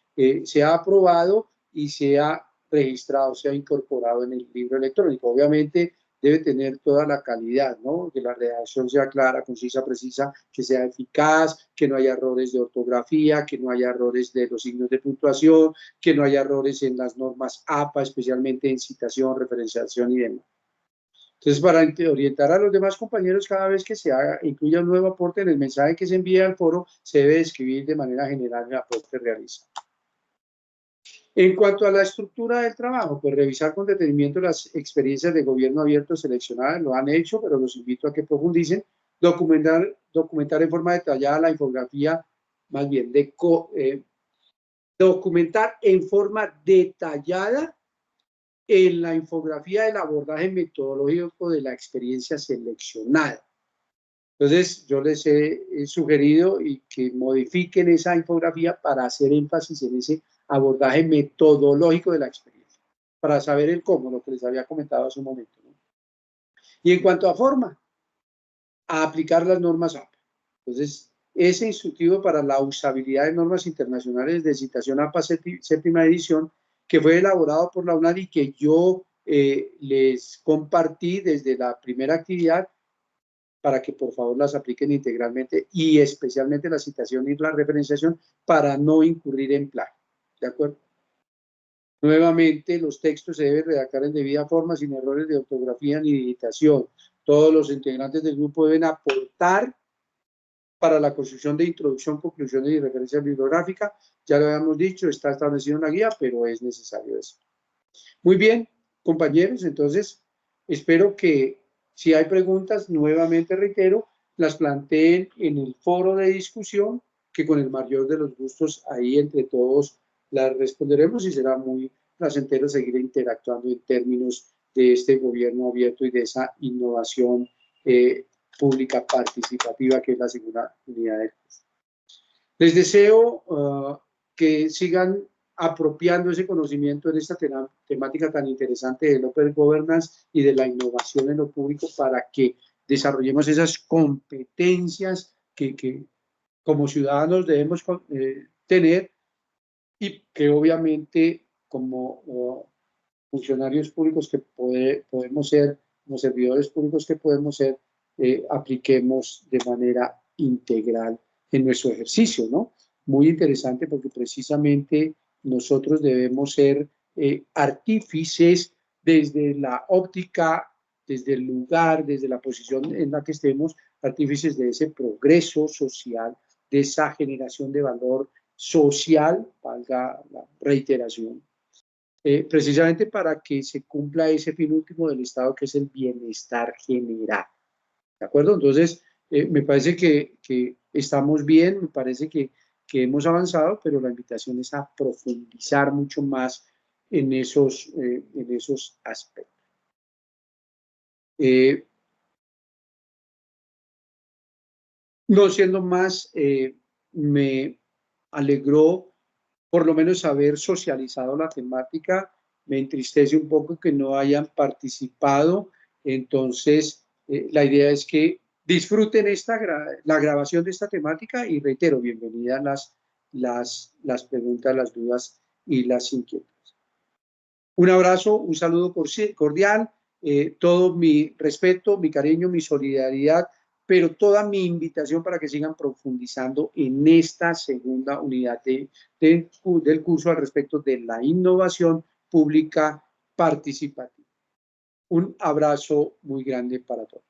sea aprobado y sea registrado, sea incorporado en el libro electrónico. Obviamente debe tener toda la calidad, ¿no? Que la redacción sea clara, concisa, precisa, que sea eficaz, que no haya errores de ortografía, que no haya errores de los signos de puntuación, que no haya errores en las normas APA, especialmente en citación, referenciación y demás. Entonces, para orientar a los demás compañeros, cada vez que se incluya un nuevo aporte en el mensaje que se envía al foro, se debe escribir de manera general el aporte realizado. En cuanto a la estructura del trabajo, pues revisar con detenimiento las experiencias de gobierno abierto seleccionadas, lo han hecho, pero los invito a que profundicen, documentar en forma detallada la infografía, más bien, documentar en forma detallada en la infografía el abordaje metodológico de la experiencia seleccionada. Entonces, yo les he sugerido y que modifiquen esa infografía para hacer énfasis en ese abordaje metodológico de la experiencia, para saber el cómo, lo que les había comentado hace un momento, ¿no? Y en cuanto a forma, a aplicar las normas APA. Entonces, ese instructivo para la usabilidad de normas internacionales de citación APA séptima edición, que fue elaborado por la UNAD y que yo les compartí desde la primera actividad, para que por favor las apliquen integralmente y especialmente la citación y la referenciación para no incurrir en plagio. ¿De acuerdo? Nuevamente, los textos se deben redactar en debida forma, sin errores de ortografía ni digitación. Todos los integrantes del grupo deben aportar para la construcción de introducción, conclusiones y referencia bibliográfica. Ya lo habíamos dicho, está establecido en la guía, pero es necesario eso. Muy bien, compañeros, entonces espero que si hay preguntas, nuevamente reitero, las planteen en el foro de discusión, que con el mayor de los gustos ahí entre todos las responderemos y será muy placentero seguir interactuando en términos de este gobierno abierto y de esa innovación pública participativa que es la segunda unidad del curso. Les deseo que sigan apropiando ese conocimiento en esta temática tan interesante del Open Governance y de la innovación en lo público para que desarrollemos esas competencias que como ciudadanos debemos tener y que obviamente como funcionarios públicos que podemos ser, como servidores públicos que podemos ser, apliquemos de manera integral en nuestro ejercicio, ¿no? Muy interesante porque precisamente nosotros debemos ser artífices desde la óptica, desde el lugar, desde la posición en la que estemos, artífices de ese progreso social, de esa generación de valor social, valga la reiteración, precisamente para que se cumpla ese fin último del Estado, que es el bienestar general. ¿De acuerdo? Entonces, me parece que estamos bien, me parece que hemos avanzado, pero la invitación es a profundizar mucho más en esos aspectos. No siendo más, me alegró por lo menos haber socializado la temática. Me entristece un poco que no hayan participado. Entonces, la idea es que disfruten la grabación de esta temática y reitero, bienvenidas las preguntas, las dudas y las inquietudes. Un abrazo, un saludo cordial, todo mi respeto, mi cariño, mi solidaridad, pero toda mi invitación para que sigan profundizando en esta segunda unidad del curso al respecto de la innovación pública participativa. Un abrazo muy grande para todos.